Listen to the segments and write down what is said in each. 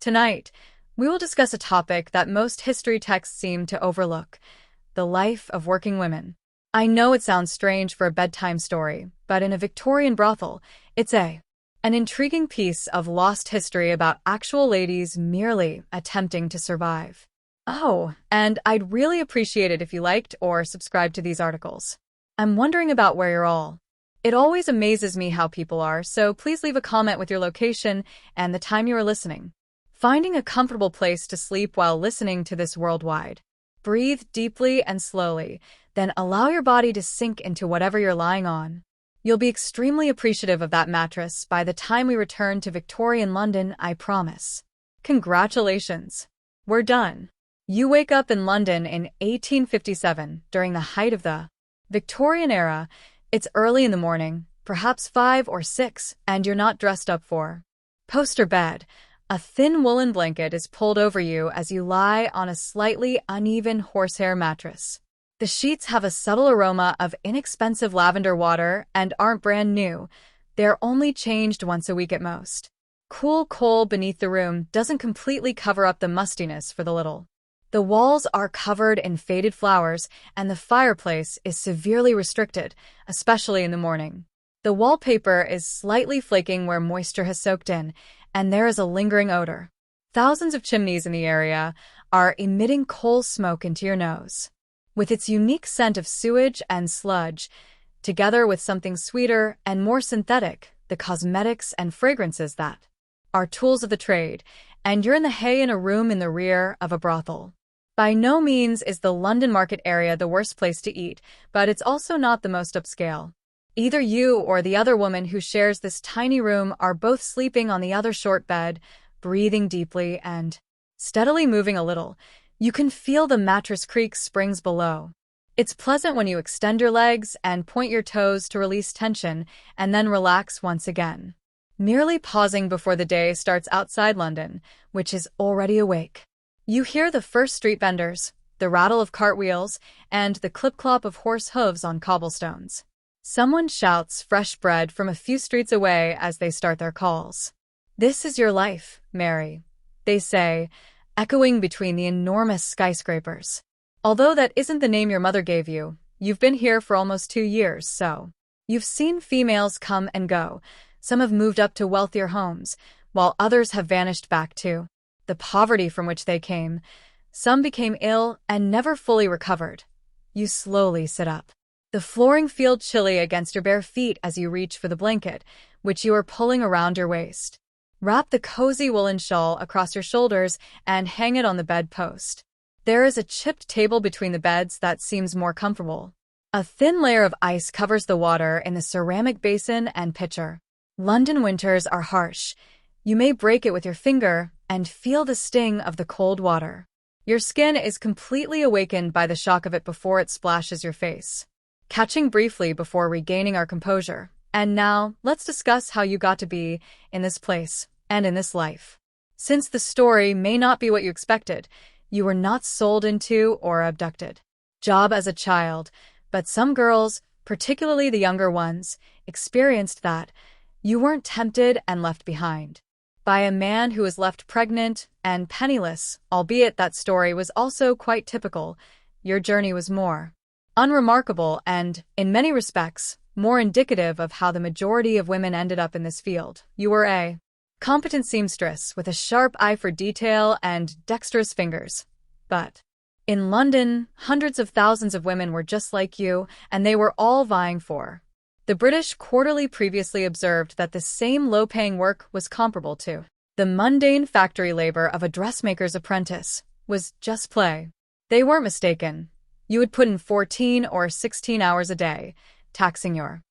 Tonight, we will discuss a topic that most history texts seem to overlook: the life of working women. I know it sounds strange for a bedtime story, but in a Victorian brothel, it's an intriguing piece of lost history about actual ladies merely attempting to survive. Oh, and I'd really appreciate it if you liked or subscribed to these articles. I'm wondering about where you're all. It always amazes me how people are, so please leave a comment with your location and the time you are listening. Finding a comfortable place to sleep while listening to this worldwide. Breathe deeply and slowly, then allow your body to sink into whatever you're lying on. You'll be extremely appreciative of that mattress by the time we return to Victorian London, I promise. Congratulations! We're done. You wake up in London in 1857, during the height of the Victorian era. It's early in the morning, perhaps 5 or 6, and you're not dressed up for poster bed. A thin woolen blanket is pulled over you as you lie on a slightly uneven horsehair mattress. The sheets have a subtle aroma of inexpensive lavender water and aren't brand new. They're only changed once a week at most. Cool coal beneath the room doesn't completely cover up the mustiness for the little. The walls are covered in faded flowers, and the fireplace is severely restricted, especially in the morning. The wallpaper is slightly flaking where moisture has soaked in, and there is a lingering odor. Thousands of chimneys in the area are emitting coal smoke into your nose. With its unique scent of sewage and sludge, together with something sweeter and more synthetic, the cosmetics and fragrances that are tools of the trade, and you're in the hay in a room in the rear of a brothel. By no means is the London market area the worst place to eat, but it's also not the most upscale. Either you or the other woman who shares this tiny room are both sleeping on the other short bed, breathing deeply and steadily moving a little. You can feel the mattress creak springs below. It's pleasant when you extend your legs and point your toes to release tension and then relax once again. Merely pausing before the day starts outside London, which is already awake. You hear the first street vendors, the rattle of cartwheels, and the clip-clop of horse hooves on cobblestones. Someone shouts fresh bread from a few streets away as they start their calls. "This is your life, Mary," they say, echoing between the enormous skyscrapers. Although that isn't the name your mother gave you, you've been here for almost 2 years, so you've seen females come and go. Some have moved up to wealthier homes, while others have vanished back to the poverty from which they came. Some became ill and never fully recovered. You slowly sit up. The flooring feels chilly against your bare feet as you reach for the blanket, which you are pulling around your waist. Wrap the cozy woolen shawl across your shoulders and hang it on the bedpost. There is a chipped table between the beds that seems more comfortable. A thin layer of ice covers the water in the ceramic basin and pitcher. London winters are harsh. You may break it with your finger and feel the sting of the cold water. Your skin is completely awakened by the shock of it before it splashes your face. Catching briefly before regaining our composure. And now, let's discuss how you got to be in this place and in this life. Since the story may not be what you expected, you were not sold into or abducted. Job as a child, but some girls, particularly the younger ones, experienced that. You weren't tempted and left behind by a man who was left pregnant and penniless, albeit that story was also quite typical. Your journey was more unremarkable and, in many respects, more indicative of how the majority of women ended up in this field. You were a competent seamstress with a sharp eye for detail and dexterous fingers. But in London, hundreds of thousands of women were just like you, and they were all vying for. The British Quarterly previously observed that the same low-paying work was comparable to the mundane factory labor of a dressmaker's apprentice, was just play. They weren't mistaken. You would put in 14 or 16 hours a day, taxing your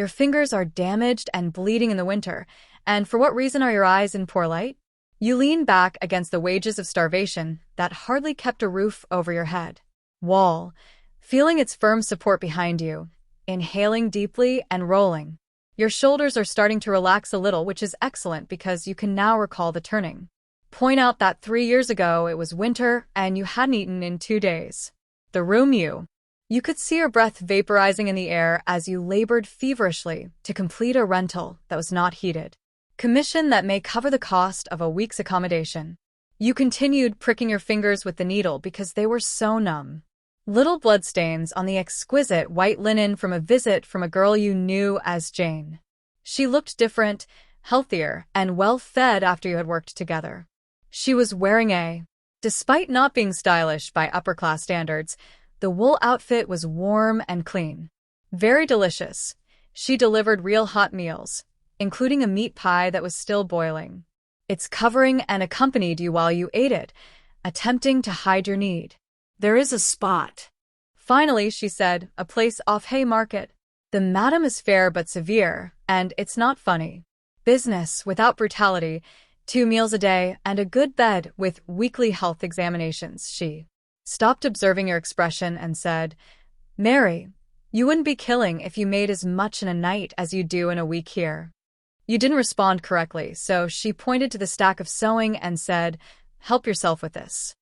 fingers are damaged and bleeding in the winter, and for what reason are your eyes in poor light? You lean back against the wages of starvation that hardly kept a roof over your head. Wall, feeling its firm support behind you, inhaling deeply and rolling. Your shoulders are starting to relax a little, which is excellent because you can now recall the turning point out that 3 years ago it was winter and you hadn't eaten in 2 days. The room you could see your breath vaporizing in the air as you labored feverishly to complete a rental that was not heated. Commission that may cover the cost of a week's accommodation. You continued pricking your fingers with the needle because they were so numb. Little bloodstains on the exquisite white linen from a visit from a girl you knew as Jane. She looked different, healthier, and well-fed after you had worked together. She was wearing despite not being stylish by upper-class standards, the wool outfit was warm and clean. Very delicious. She delivered real hot meals, including a meat pie that was still boiling. Its covering and accompanied you while you ate it, attempting to hide your need. There is a spot. Finally, she said, a place off Haymarket. The madam is fair but severe, and it's not funny. Business without brutality, 2 meals a day, and a good bed with weekly health examinations. She stopped observing your expression and said, Mary, you wouldn't be killing if you made as much in a night as you do in a week here. You didn't respond correctly, so she pointed to the stack of sewing and said, help yourself with this.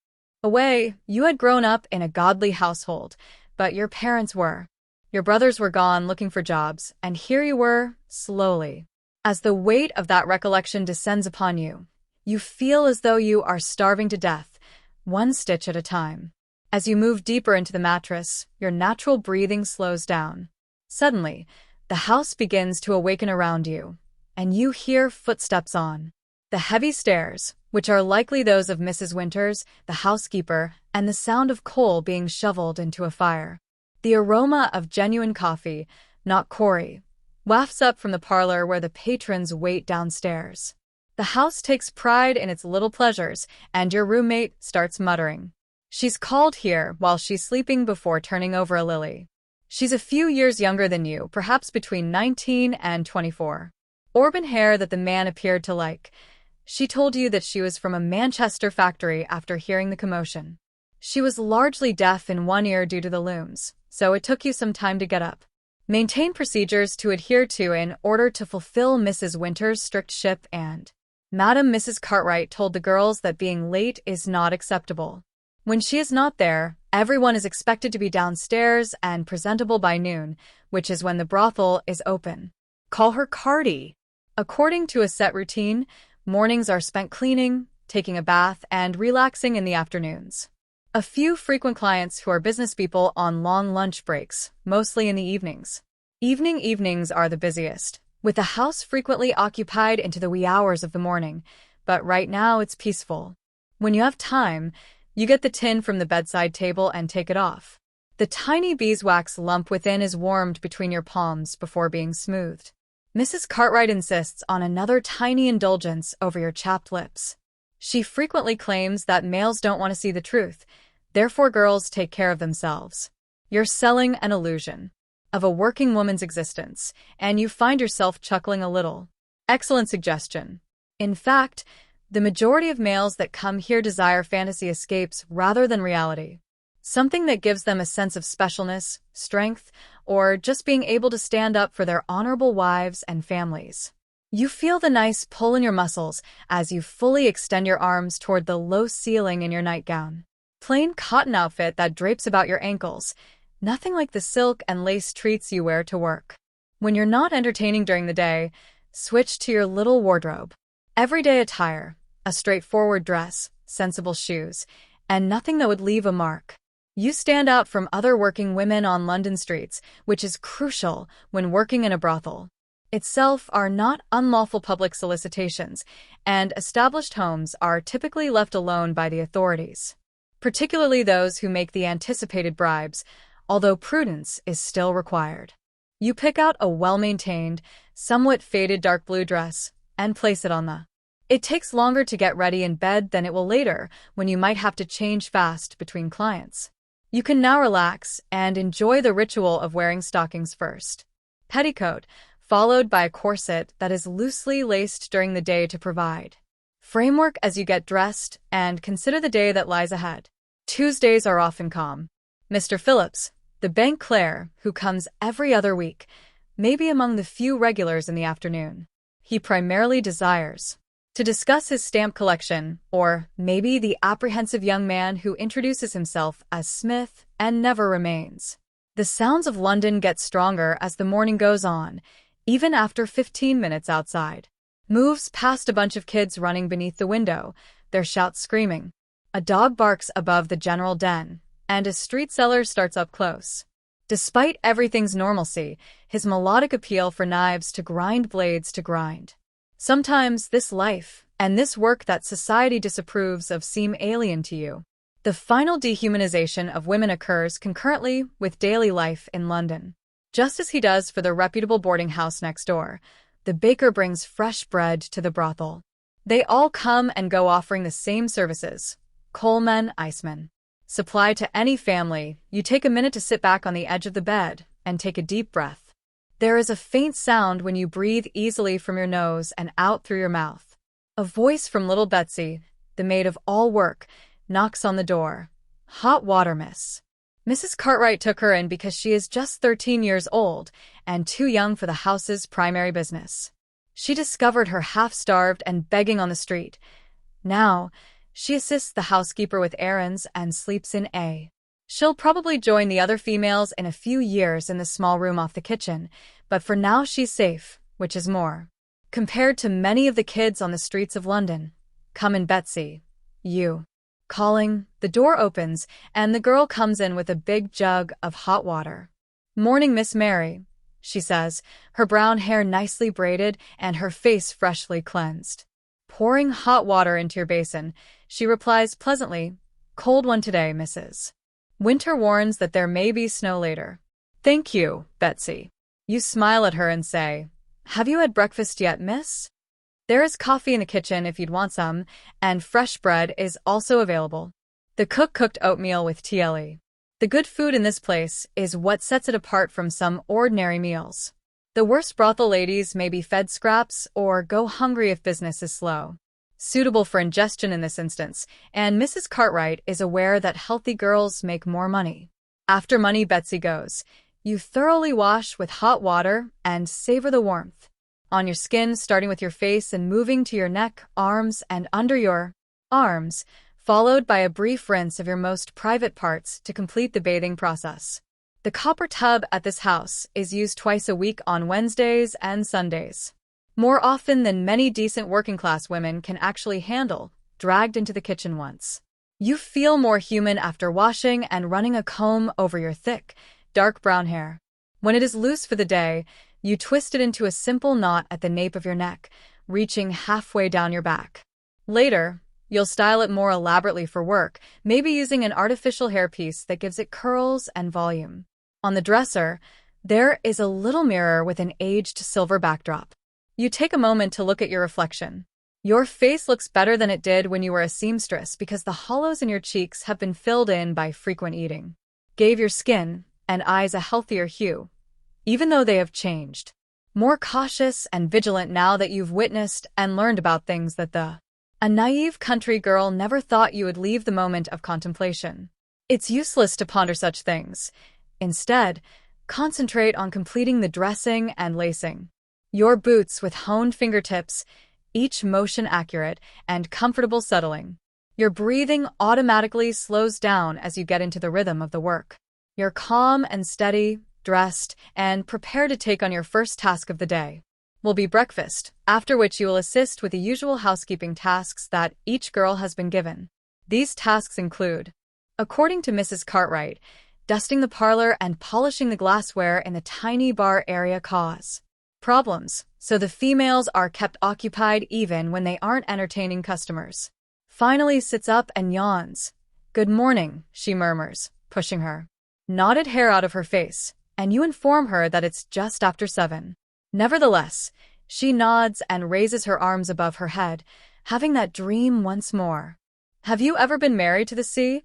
You had grown up in a godly household, but your parents were. Your brothers were gone looking for jobs, and here you were, slowly. As the weight of that recollection descends upon you, you feel as though you are starving to death, 1 stitch at a time. As you move deeper into the mattress, your natural breathing slows down. Suddenly, the house begins to awaken around you, and you hear footsteps on the heavy stairs, which are likely those of Mrs. Winters, the housekeeper, and the sound of coal being shoveled into a fire. The aroma of genuine coffee, not Corey, wafts up from the parlor where the patrons wait downstairs. The house takes pride in its little pleasures, and your roommate starts muttering. She's called here while she's sleeping before turning over a lily. She's a few years younger than you, perhaps between 19 and 24. Auburn hair that the man appeared to like. She told you that she was from a Manchester factory after hearing the commotion. She was largely deaf in one ear due to the looms, so it took you some time to get up. Maintain procedures to adhere to in order to fulfill Mrs. Winters' strict ship and Madam Mrs. Cartwright told the girls that being late is not acceptable. When she is not there, everyone is expected to be downstairs and presentable by noon, which is when the brothel is open. Call her Cardi. According to a set routine, mornings are spent cleaning, taking a bath, and relaxing in the afternoons. A few frequent clients who are business people on long lunch breaks, mostly in the evenings. Evenings are the busiest, with the house frequently occupied into the wee hours of the morning, but right now it's peaceful. When you have time, you get the tin from the bedside table and take it off. The tiny beeswax lump within is warmed between your palms before being smoothed. Mrs. Cartwright insists on another tiny indulgence over your chapped lips. She frequently claims that males don't want to see the truth, therefore girls take care of themselves. You're selling an illusion of a working woman's existence, and you find yourself chuckling a little. Excellent suggestion. In fact, the majority of males that come here desire fantasy escapes rather than reality. Something that gives them a sense of specialness, strength, or just being able to stand up for their honorable wives and families. You feel the nice pull in your muscles as you fully extend your arms toward the low ceiling in your nightgown. Plain cotton outfit that drapes about your ankles, nothing like the silk and lace treats you wear to work. When you're not entertaining during the day, switch to your little wardrobe. Everyday attire, a straightforward dress, sensible shoes, and nothing that would leave a mark. You stand out from other working women on London streets, which is crucial when working in a brothel. Itself are not unlawful public solicitations, and established homes are typically left alone by the authorities, particularly those who make the anticipated bribes, although prudence is still required. You pick out a well-maintained, somewhat faded dark blue dress and place it on the. It takes longer to get ready in bed than it will later when you might have to change fast between clients. You can now relax and enjoy the ritual of wearing stockings first. Petticoat, followed by a corset that is loosely laced during the day to provide framework as you get dressed and consider the day that lies ahead. Tuesdays are often calm. Mr. Phillips, the bank clerk who comes every other week, may be among the few regulars in the afternoon. He primarily desires to discuss his stamp collection, or maybe the apprehensive young man who introduces himself as Smith and never remains. The sounds of London get stronger as the morning goes on, even after 15 minutes outside. Moves past a bunch of kids running beneath the window, their shouts screaming. A dog barks above the general den, and a street seller starts up close. Despite everything's normalcy, his melodic appeal for knives to grind blades to grind. Sometimes this life and this work that society disapproves of seem alien to you. The final dehumanization of women occurs concurrently with daily life in London. Just as he does for the reputable boarding house next door, the baker brings fresh bread to the brothel. They all come and go offering the same services: coalmen, icemen. Supply to any family. You take a minute to sit back on the edge of the bed and take a deep breath. There is a faint sound when you breathe easily from your nose and out through your mouth. A voice from little Betsy, the maid of all work, knocks on the door. "Hot water, miss." Mrs. Cartwright took her in because she is just 13 years old and too young for the house's primary business. She discovered her half-starved and begging on the street. Now, she assists the housekeeper with errands and sleeps in A. She'll probably join the other females in a few years in the small room off the kitchen, but for now she's safe, which is more. Compared to many of the kids on the streets of London. "Come in, Betsy." You. Calling, the door opens, and the girl comes in with a big jug of hot water. "Morning, Miss Mary," she says, her brown hair nicely braided and her face freshly cleansed. Pouring hot water into your basin, she replies pleasantly, "Cold one today, Mrs. Winter warns that there may be snow later." "Thank you, Betsy." You smile at her and say, "Have you had breakfast yet, miss?" There is coffee in the kitchen if you'd want some, and fresh bread is also available. The cook cooked oatmeal with TLE. The good food in this place is what sets it apart from some ordinary meals. The worst brothel ladies may be fed scraps or go hungry if business is slow. Suitable for ingestion in this instance, and Mrs. Cartwright is aware that healthy girls make more money. After money, Betsy goes. You thoroughly wash with hot water and savor the warmth on your skin, starting with your face and moving to your neck, arms, and under your arms, followed by a brief rinse of your most private parts to complete the bathing process. The copper tub at this house is used twice a week on Wednesdays and Sundays. More often than many decent working-class women can actually handle, dragged into the kitchen once. You feel more human after washing and running a comb over your thick, dark brown hair. When it is loose for the day, you twist it into a simple knot at the nape of your neck, reaching halfway down your back. Later, you'll style it more elaborately for work, maybe using an artificial hairpiece that gives it curls and volume. On the dresser, there is a little mirror with an aged silver backdrop. You take a moment to look at your reflection. Your face looks better than it did when you were a seamstress because the hollows in your cheeks have been filled in by frequent eating. Gave your skin and eyes a healthier hue, even though they have changed. More cautious and vigilant now that you've witnessed and learned about things that a naive country girl never thought you would leave the moment of contemplation. It's useless to ponder such things. Instead, concentrate on completing the dressing and lacing. Your boots with honed fingertips, each motion accurate and comfortable settling. Your breathing automatically slows down as you get into the rhythm of the work. You're calm and steady, dressed, and prepare to take on your first task of the day. Will be breakfast, after which you will assist with the usual housekeeping tasks that each girl has been given. These tasks include, according to Mrs. Cartwright, dusting the parlor and polishing the glassware in the tiny bar area cause problems, so the females are kept occupied even when they aren't entertaining customers. Finally sits up and yawns. "Good morning," she murmurs, pushing her knotted hair out of her face, and you inform her that it's just after 7. Nevertheless, she nods and raises her arms above her head, having that dream once more. "Have you ever been married to the sea?"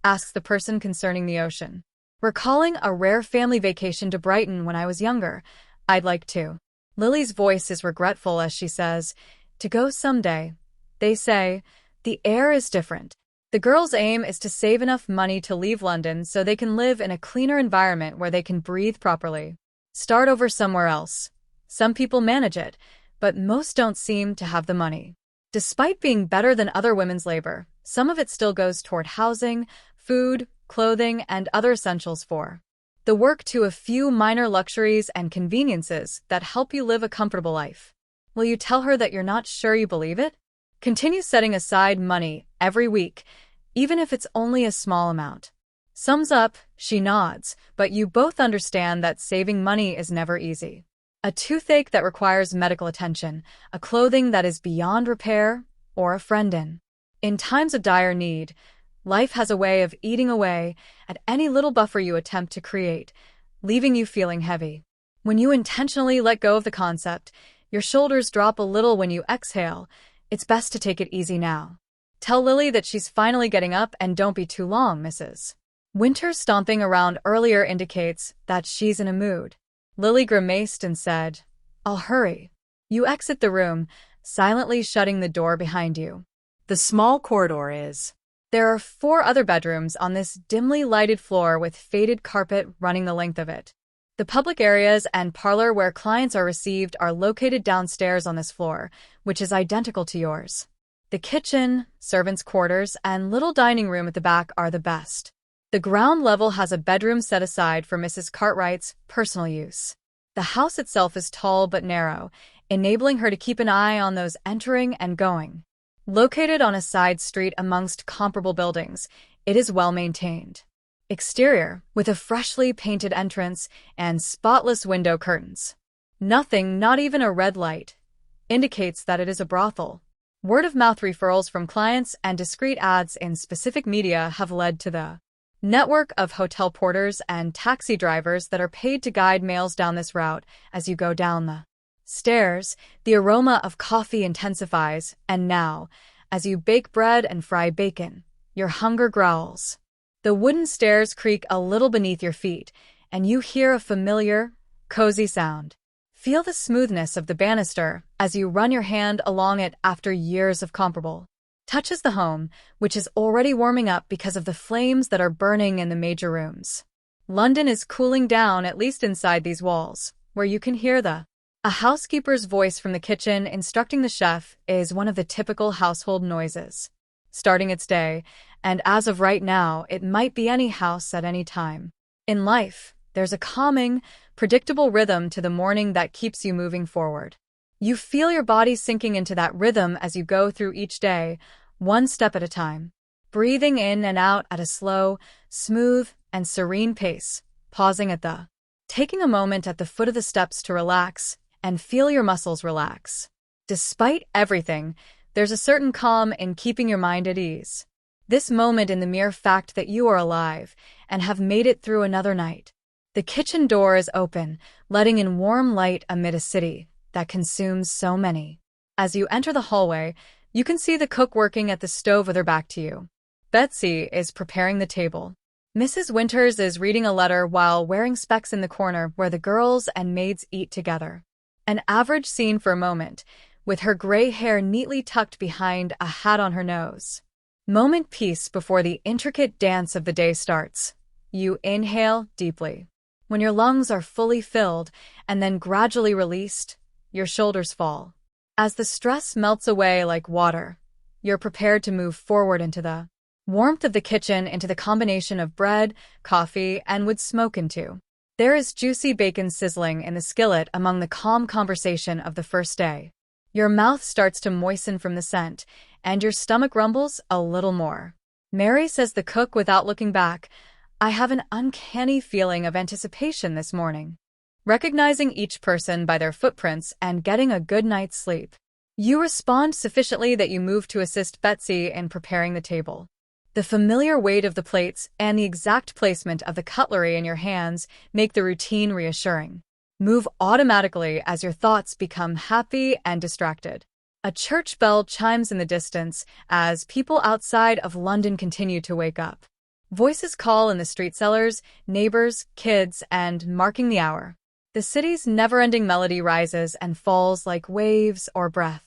asks the person concerning the ocean. "Recalling a rare family vacation to Brighton when I was younger, I'd like to." Lily's voice is regretful as she says, "To go someday. They say, the air is different." The girl's aim is to save enough money to leave London so they can live in a cleaner environment where they can breathe properly. Start over somewhere else. Some people manage it, but most don't seem to have the money. Despite being better than other women's labor, some of it still goes toward housing, food, clothing, and other essentials for the work to a few minor luxuries and conveniences that help you live a comfortable life. Will you tell her that you're not sure you believe it? Continue setting aside money every week, even if it's only a small amount. Sums up, she nods, but you both understand that saving money is never easy. A toothache that requires medical attention, a clothing that is beyond repair, or a friend in times of dire need, life has a way of eating away at any little buffer you attempt to create, leaving you feeling heavy. When you intentionally let go of the concept, your shoulders drop a little when you exhale. It's best to take it easy now. Tell Lily that she's finally getting up and don't be too long, Mrs. Winters stomping around earlier indicates that she's in a mood. Lily grimaced and said, "I'll hurry." You exit the room, silently shutting the door behind you. The small corridor is. There are 4 other bedrooms on this dimly lighted floor with faded carpet running the length of it. The public areas and parlor where clients are received are located downstairs on this floor, which is identical to yours. The kitchen, servants' quarters, and little dining room at the back are the best. The ground level has a bedroom set aside for Mrs. Cartwright's personal use. The house itself is tall but narrow, enabling her to keep an eye on those entering and going. Located on a side street amongst comparable buildings, it is well maintained. Exterior, with a freshly painted entrance and spotless window curtains. Nothing, not even a red light, indicates that it is a brothel. Word-of-mouth referrals from clients and discreet ads in specific media have led to the network of hotel porters and taxi drivers that are paid to guide males down this route. As you go down the stairs, the aroma of coffee intensifies, and now, as you bake bread and fry bacon, your hunger growls. The wooden stairs creak a little beneath your feet, and you hear a familiar, cozy sound. Feel the smoothness of the banister as you run your hand along it after years of comparable touches the home, which is already warming up because of the flames that are burning in the major rooms. London is cooling down, at least inside these walls, where you can hear a housekeeper's voice from the kitchen instructing the chef is one of the typical household noises. Starting its day, and as of right now, it might be any house at any time. In life, there's a calming, predictable rhythm to the morning that keeps you moving forward. You feel your body sinking into that rhythm as you go through each day, one step at a time. Breathing in and out at a slow, smooth, and serene pace, pausing taking a moment at the foot of the steps to relax and feel your muscles relax. Despite everything, there's a certain calm in keeping your mind at ease. This moment in the mere fact that you are alive and have made it through another night. The kitchen door is open, letting in warm light amid a city that consumes so many. As you enter the hallway, you can see the cook working at the stove with her back to you. Betsy is preparing the table. Mrs. Winters is reading a letter while wearing specs in the corner where the girls and maids eat together. An average scene for a moment, with her gray hair neatly tucked behind a hat on her nose. Moment peace before the intricate dance of the day starts. You inhale deeply. When your lungs are fully filled and then gradually released, your shoulders fall. As the stress melts away like water, you're prepared to move forward into the warmth of the kitchen, into the combination of bread, coffee, and wood smoke into. There is juicy bacon sizzling in the skillet among the calm conversation of the first day. Your mouth starts to moisten from the scent, and your stomach rumbles a little more. Mary, says the cook without looking back, "I have an uncanny feeling of anticipation this morning." Recognizing each person by their footprints and getting a good night's sleep. You respond sufficiently that you move to assist Betsy in preparing the table. The familiar weight of the plates and the exact placement of the cutlery in your hands make the routine reassuring. Move automatically as your thoughts become happy and distracted. A church bell chimes in the distance as people outside of London continue to wake up. Voices call in the street sellers, neighbors, kids, and marking the hour. The city's never-ending melody rises and falls like waves or breath.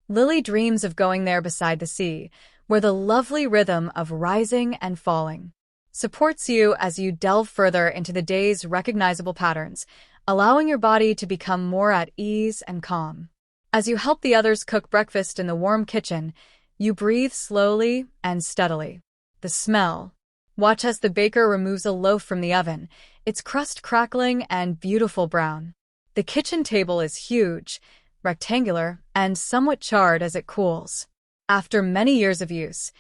Lily dreams of going there beside the sea, where the lovely rhythm of rising and falling supports you as you delve further into the day's recognizable patterns, allowing your body to become more at ease and calm. As you help the others cook breakfast in the warm kitchen, you breathe slowly and steadily. The smell. Watch as the baker removes a loaf from the oven, its crust crackling and beautiful brown. The kitchen table is huge, rectangular, and somewhat charred as it cools. After many years of use,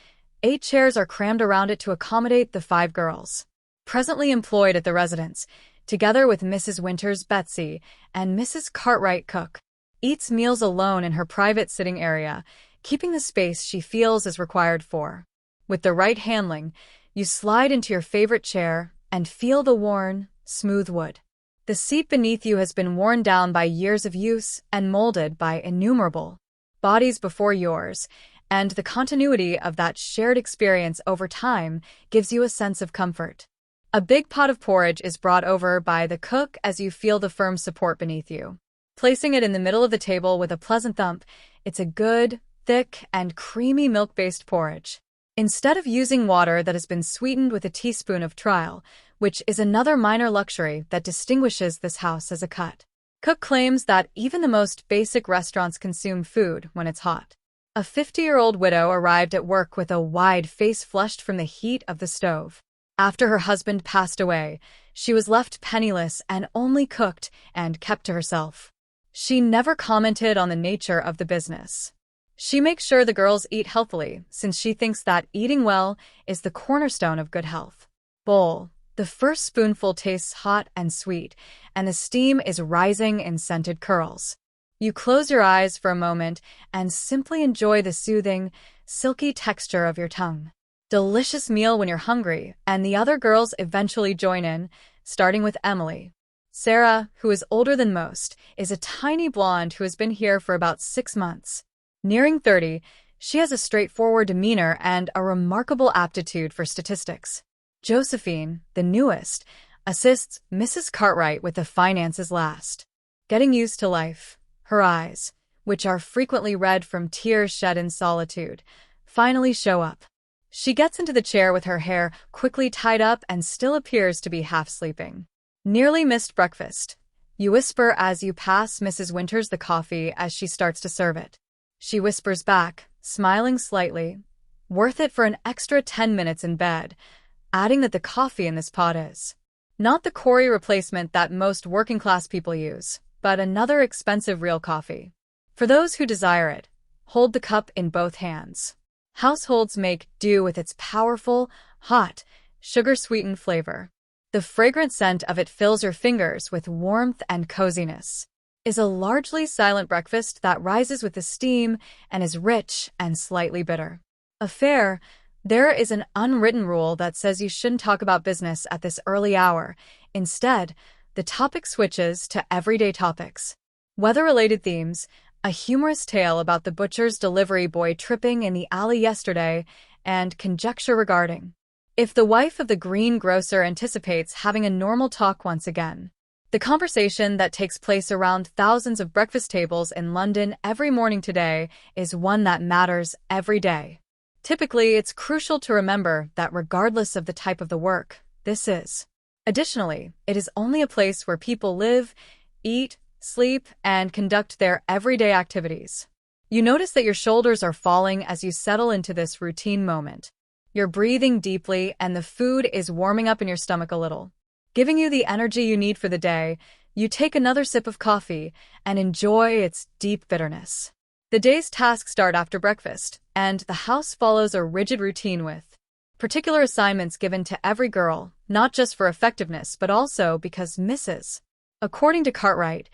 8 chairs are crammed around it to accommodate the 5 girls presently employed at the residence, together with Mrs. Winters Betsy and Mrs. Cartwright Cook, eats meals alone in her private sitting area, keeping the space she feels is required for. With the right handling, you slide into your favorite chair and feel the worn, smooth wood. The seat beneath you has been worn down by years of use and molded by innumerable bodies before yours, and the continuity of that shared experience over time gives you a sense of comfort. A big pot of porridge is brought over by the cook as you feel the firm support beneath you. Placing it in the middle of the table with a pleasant thump, it's a good, thick, and creamy milk-based porridge. Instead of using water that has been sweetened with a teaspoon of trial, which is another minor luxury that distinguishes this house as a cut. Cook claims that even the most basic restaurants consume food when it's hot. A 50-year-old widow arrived at work with a wide face flushed from the heat of the stove. After her husband passed away, she was left penniless and only cooked and kept to herself. She never commented on the nature of the business. She makes sure the girls eat healthily, since she thinks that eating well is the cornerstone of good health. Bowl. The first spoonful tastes hot and sweet, and the steam is rising in scented curls. You close your eyes for a moment and simply enjoy the soothing, silky texture of your tongue. Delicious meal when you're hungry, and the other girls eventually join in, starting with Emily. Sarah, who is older than most, is a tiny blonde who has been here for about 6 months. Nearing 30, she has a straightforward demeanor and a remarkable aptitude for statistics. Josephine, the newest, assists Mrs. Cartwright with the finances last. Getting used to life, her eyes, which are frequently red from tears shed in solitude, finally show up. She gets into the chair with her hair quickly tied up and still appears to be half sleeping. Nearly missed breakfast. You whisper as you pass Mrs. Winters the coffee as she starts to serve it. She whispers back, smiling slightly, "Worth it for an extra 10 minutes in bed," adding that the coffee in this pot is not the Corey replacement that most working-class people use, but another expensive real coffee. For those who desire it, hold the cup in both hands. Households make do with its powerful, hot, sugar-sweetened flavor. The fragrant scent of it fills your fingers with warmth and coziness. Is a largely silent breakfast that rises with the steam and is rich and slightly bitter. There is an unwritten rule that says you shouldn't talk about business at this early hour. Instead, the topic switches to everyday topics. Weather-related themes, a humorous tale about the butcher's delivery boy tripping in the alley yesterday, and conjecture regarding if the wife of the greengrocer anticipates having a normal talk once again. The conversation that takes place around thousands of breakfast tables in London every morning today is one that matters every day. Typically, it's crucial to remember that regardless of the type of the work, this is. Additionally, it is only a place where people live, eat, sleep, and conduct their everyday activities. You notice that your shoulders are falling as you settle into this routine moment. You're breathing deeply and the food is warming up in your stomach a little. Giving you the energy you need for the day, you take another sip of coffee and enjoy its deep bitterness. The day's tasks start after breakfast, and the house follows a rigid routine with particular assignments given to every girl, not just for effectiveness but also because Mrs. According to Cartwright,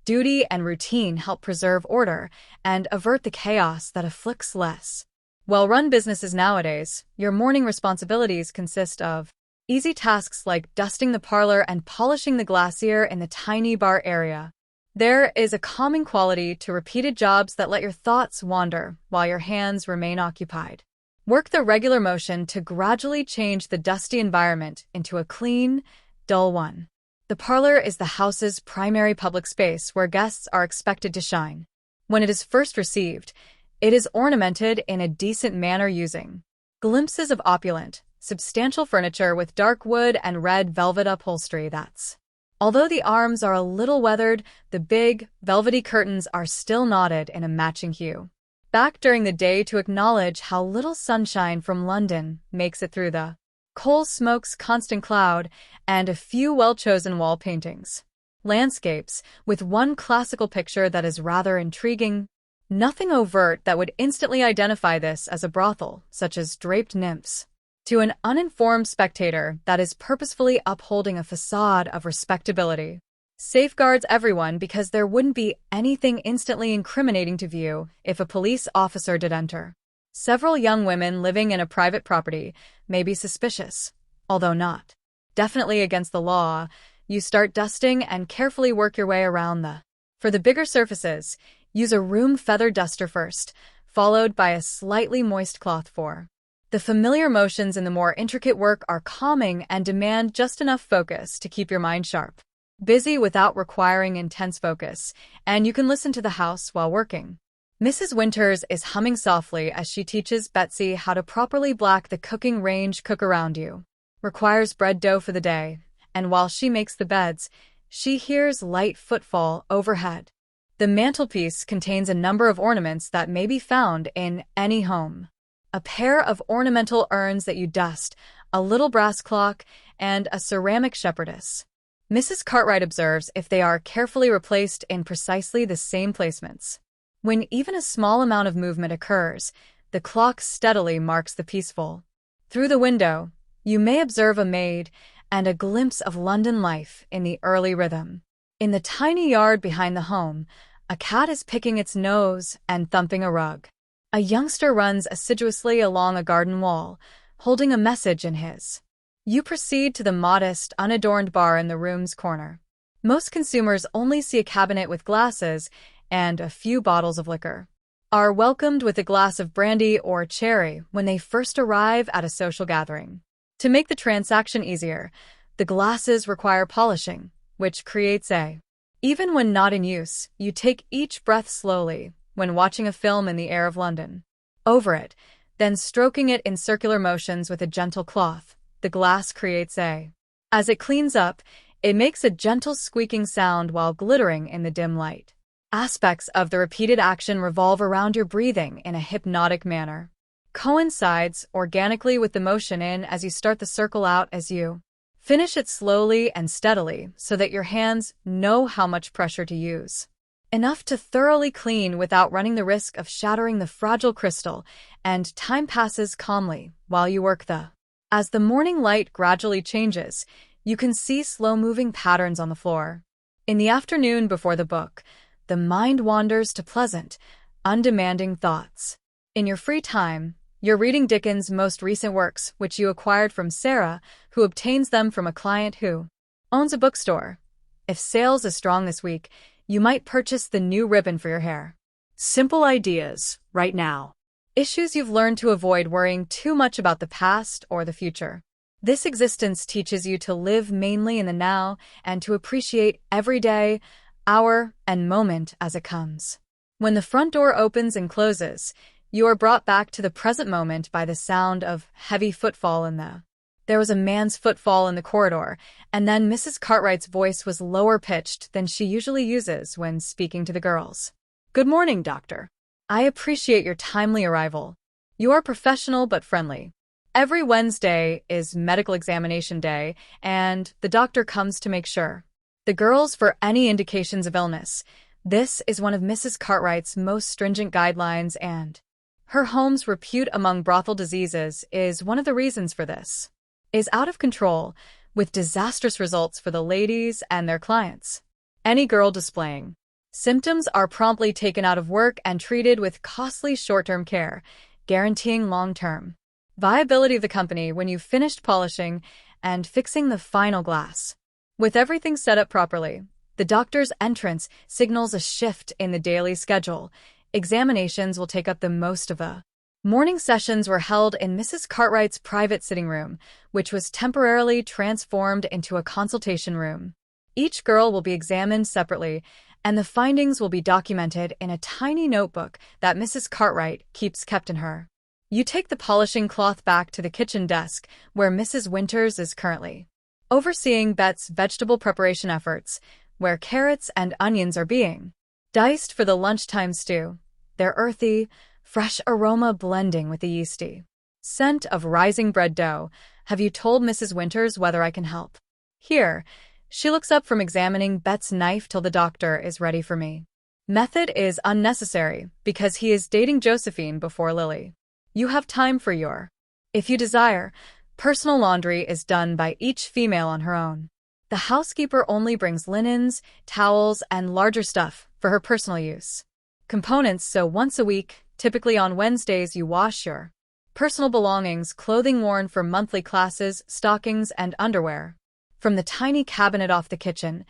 duty and routine help preserve order and avert the chaos that afflicts less well-run businesses nowadays. Your morning responsibilities consist of easy tasks like dusting the parlor and polishing the glacier in the tiny bar area. There is a calming quality to repeated jobs that let your thoughts wander while your hands remain occupied. Work the regular motion to gradually change the dusty environment into a clean, dull one. The parlor is the house's primary public space where guests are expected to shine. When it is first received, it is ornamented in a decent manner using glimpses of opulent, substantial furniture with dark wood and red velvet upholstery that's. Although the arms are a little weathered, the big, velvety curtains are still knotted in a matching hue. Back during the day to acknowledge how little sunshine from London makes it through the coal smoke's constant cloud, and a few well-chosen wall paintings. Landscapes, with one classical picture that is rather intriguing. Nothing overt that would instantly identify this as a brothel, such as draped nymphs. To an uninformed spectator, that is purposefully upholding a facade of respectability. Safeguards everyone because there wouldn't be anything instantly incriminating to view if a police officer did enter. Several young women living in a private property may be suspicious, although not definitely against the law. You start dusting and carefully work your way around the. For the bigger surfaces, use a room feather duster first, followed by a slightly moist cloth for. The familiar motions in the more intricate work are calming and demand just enough focus to keep your mind sharp. Busy without requiring intense focus, and you can listen to the house while working. Mrs. Winters is humming softly as she teaches Betsy how to properly black the cooking range cook around you. Requires bread dough for the day, and while she makes the beds, she hears light footfall overhead. The mantelpiece contains a number of ornaments that may be found in any home. A pair of ornamental urns that you dust, a little brass clock, and a ceramic shepherdess. Mrs. Cartwright observes if they are carefully replaced in precisely the same placements. When even a small amount of movement occurs, the clock steadily marks the peaceful. Through the window, you may observe a maid and a glimpse of London life in the early rhythm. In the tiny yard behind the home, a cat is picking its nose and thumping a rug. A youngster runs assiduously along a garden wall, holding a message in his. You proceed to the modest, unadorned bar in the room's corner. Most consumers only see a cabinet with glasses and a few bottles of liquor. Are welcomed with a glass of brandy or cherry when they first arrive at a social gathering. To make the transaction easier, the glasses require polishing, which creates a. Even when not in use, you take each breath slowly when watching a film in the air of London. Over it, then stroking it in circular motions with a gentle cloth. The glass creates a. As it cleans up, it makes a gentle squeaking sound while glittering in the dim light. Aspects of the repeated action revolve around your breathing in a hypnotic manner. Coincides organically with the motion in as you start the circle out as you. Finish it slowly and steadily so that your hands know how much pressure to use. Enough to thoroughly clean without running the risk of shattering the fragile crystal, and time passes calmly while you work the. As the morning light gradually changes, you can see slow-moving patterns on the floor. In the afternoon before the book, the mind wanders to pleasant, undemanding thoughts. In your free time, you're reading Dickens' most recent works, which you acquired from Sarah, who obtains them from a client who owns a bookstore. If sales is strong this week, you might purchase the new ribbon for your hair. Simple ideas, right now. Issues you've learned to avoid worrying too much about the past or the future. This existence teaches you to live mainly in the now and to appreciate every day, hour, and moment as it comes. When the front door opens and closes, you are brought back to the present moment by the sound of heavy footfall in the. There was a man's footfall in the corridor, and then Mrs. Cartwright's voice was lower pitched than she usually uses when speaking to the girls. Good morning, doctor. I appreciate your timely arrival. You are professional but friendly. Every Wednesday is medical examination day, and the doctor comes to make sure. The girls for any indications of illness. This is one of Mrs. Cartwright's most stringent guidelines, and her home's repute among brothel diseases is one of the reasons for this. Is out of control, with disastrous results for the ladies and their clients. Any girl displaying symptoms are promptly taken out of work and treated with costly short-term care, guaranteeing long-term viability of the company when you've finished polishing and fixing the final glass. With everything set up properly, the doctor's entrance signals a shift in the daily schedule. Examinations will take up the most of the morning. Sessions were held in Mrs. Cartwright's private sitting room, which was temporarily transformed into a consultation room. Each girl will be examined separately, and the findings will be documented in a tiny notebook that Mrs. Cartwright kept in her. You take the polishing cloth back to the kitchen desk, where Mrs. Winters is currently overseeing Bet's vegetable preparation efforts, where carrots and onions are being diced for the lunchtime stew, their earthy, fresh aroma blending with the yeasty scent of rising bread dough. Have you told Mrs. Winters whether I can help? Here, she looks up from examining Bet's knife till the doctor is ready for me. Method is unnecessary because he is dating Josephine before Lily. You have time for your. If you desire, personal laundry is done by each female on her own. The housekeeper only brings linens, towels, and larger stuff for her personal use. Components, so once a week, typically on Wednesdays, you wash your personal belongings, clothing worn for monthly classes, stockings, and underwear. From the tiny cabinet off the kitchen,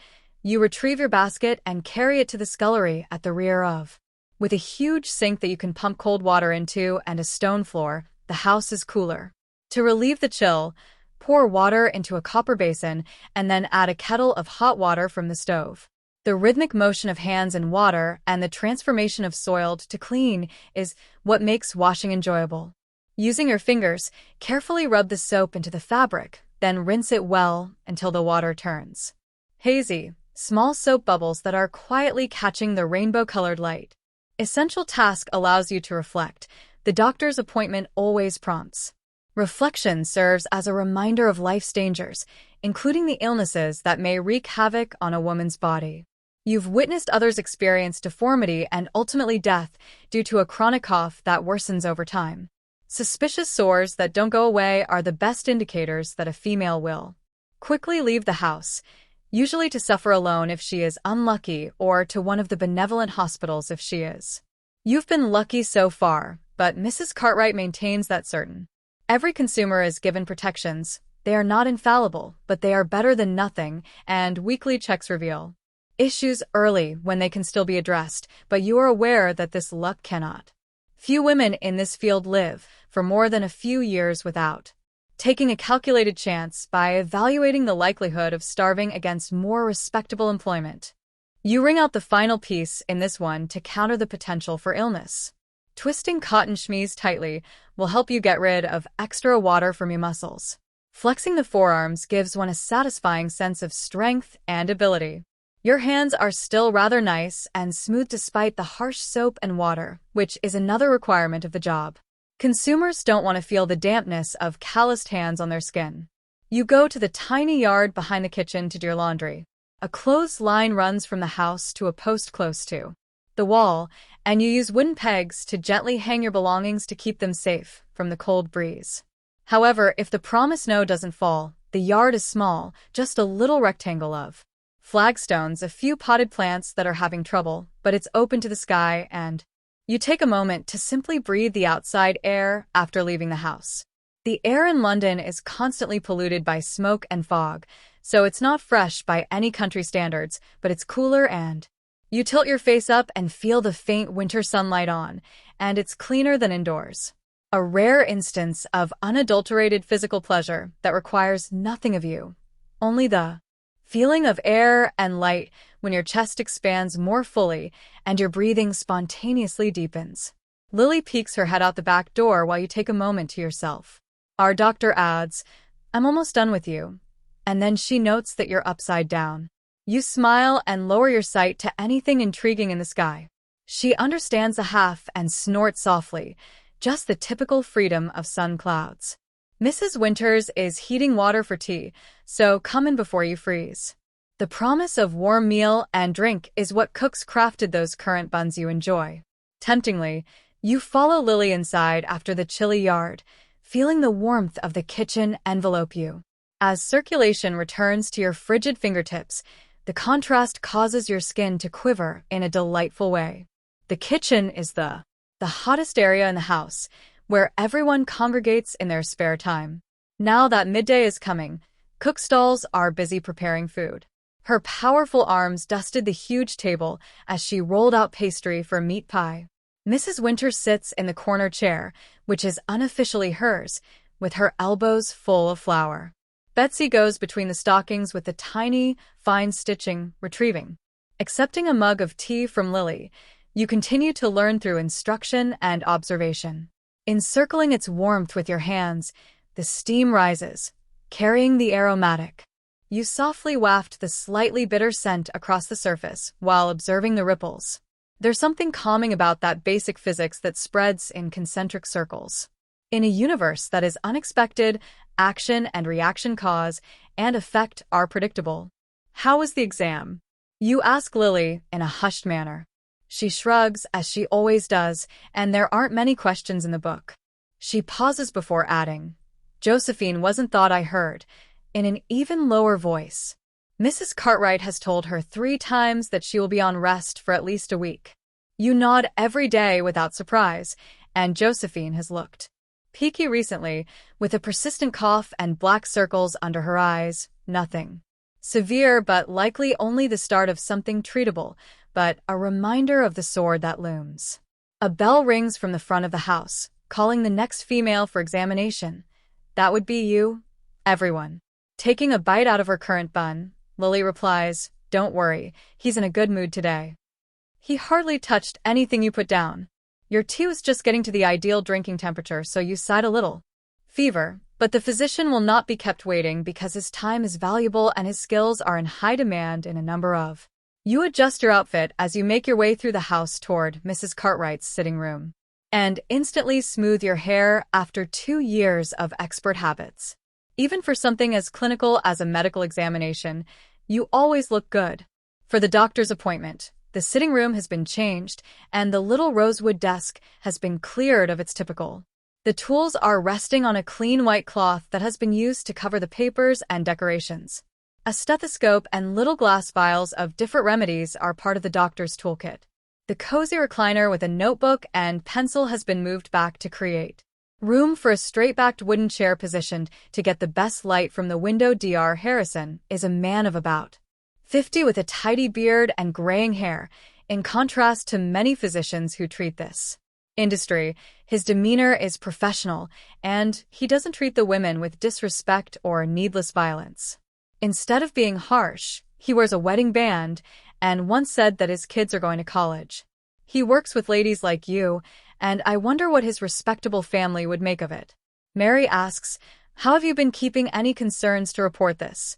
you retrieve your basket and carry it to the scullery at the rear of. With a huge sink that you can pump cold water into and a stone floor, the house is cooler. To relieve the chill, pour water into a copper basin and then add a kettle of hot water from the stove. The rhythmic motion of hands in water and the transformation of soiled to clean is what makes washing enjoyable. Using your fingers, carefully rub the soap into the fabric, then rinse it well until the water turns hazy, small soap bubbles that are quietly catching the rainbow-colored light. Essential task allows you to reflect. The doctor's appointment always prompts. Reflection serves as a reminder of life's dangers, including the illnesses that may wreak havoc on a woman's body. You've witnessed others experience deformity and ultimately death due to a chronic cough that worsens over time. Suspicious sores that don't go away are the best indicators that a female will quickly leave the house, usually to suffer alone if she is unlucky or to one of the benevolent hospitals if she is. You've been lucky so far, but Mrs. Cartwright maintains that certain. Every consumer is given protections. They are not infallible, but they are better than nothing, and weekly checks reveal issues early when they can still be addressed, but you are aware that this luck cannot. Few women in this field live for more than a few years without taking a calculated chance by evaluating the likelihood of starving against more respectable employment. You ring out the final piece in this one to counter the potential for illness. Twisting cotton chemise tightly will help you get rid of extra water from your muscles. Flexing the forearms gives one a satisfying sense of strength and ability. Your hands are still rather nice and smooth despite the harsh soap and water, which is another requirement of the job. Consumers don't want to feel the dampness of calloused hands on their skin. You go to the tiny yard behind the kitchen to do your laundry. A clothes line runs from the house to a post close to the wall, and you use wooden pegs to gently hang your belongings to keep them safe from the cold breeze. However, if the promised snow doesn't fall, the yard is small, just a little rectangle of flagstones, a few potted plants that are having trouble, but it's open to the sky, and you take a moment to simply breathe the outside air after leaving the house. The air in London is constantly polluted by smoke and fog, so it's not fresh by any country standards, but it's cooler, and you tilt your face up and feel the faint winter sunlight on, and it's cleaner than indoors. A rare instance of unadulterated physical pleasure that requires nothing of you, only the feeling of air and light when your chest expands more fully and your breathing spontaneously deepens. Lily peeks her head out the back door while you take a moment to yourself. Our doctor adds, "I'm almost done with you." And then she notes that you're upside down. You smile and lower your sight to anything intriguing in the sky. She understands the half and snorts softly, just the typical freedom of sun clouds. Mrs. Winters is heating water for tea, so come in before you freeze. The promise of warm meal and drink is what cooks crafted those currant buns you enjoy. Temptingly, you follow Lily inside after the chilly yard, feeling the warmth of the kitchen envelope you. As circulation returns to your frigid fingertips, the contrast causes your skin to quiver in a delightful way. The kitchen is the hottest area in the house, where everyone congregates in their spare time. Now that midday is coming, cook stalls are busy preparing food. Her powerful arms dusted the huge table as she rolled out pastry for meat pie. Mrs. Winters sits in the corner chair, which is unofficially hers, with her elbows full of flour. Betsy goes between the stockings with the tiny, fine stitching, retrieving. Accepting a mug of tea from Lily, you continue to learn through instruction and observation. Encircling its warmth with your hands, the steam rises, carrying the aromatic. You softly waft the slightly bitter scent across the surface while observing the ripples. There's something calming about that basic physics that spreads in concentric circles. In a universe that is unexpected, action and reaction cause and effect are predictable. How was the exam? You ask Lily in a hushed manner. She shrugs, as she always does, and there aren't many questions in the book. She pauses before adding, "Josephine wasn't thought I heard," in an even lower voice. Mrs. Cartwright has told her 3 times that she will be on rest for at least a week. You nod every day without surprise, and Josephine has looked peaky recently, with a persistent cough and black circles under her eyes. Nothing severe, but likely only the start of something treatable, but a reminder of the sword that looms. A bell rings from the front of the house, calling the next female for examination. That would be you, everyone. Taking a bite out of her currant bun, Lily replies, "Don't worry, he's in a good mood today. He hardly touched anything you put down. Your tea was just getting to the ideal drinking temperature, so you sighed a little. Fever, but the physician will not be kept waiting because his time is valuable and his skills are in high demand in a number of." You adjust your outfit as you make your way through the house toward Mrs. Cartwright's sitting room, and instantly smooth your hair after 2 years of expert habits. Even for something as clinical as a medical examination, you always look good. For the doctor's appointment, the sitting room has been changed, and the little rosewood desk has been cleared of its typical. The tools are resting on a clean white cloth that has been used to cover the papers and decorations. A stethoscope and little glass vials of different remedies are part of the doctor's toolkit. The cozy recliner with a notebook and pencil has been moved back to create room for a straight-backed wooden chair positioned to get the best light from the window. Dr. Harrison is a man of about 50 with a tidy beard and graying hair, in contrast to many physicians who treat this industry. His demeanor is professional, and he doesn't treat the women with disrespect or needless violence. Instead of being harsh, he wears a wedding band and once said that his kids are going to college. He works with ladies like you, and I wonder what his respectable family would make of it. Mary asks, "How have you been keeping? Any concerns to report this?"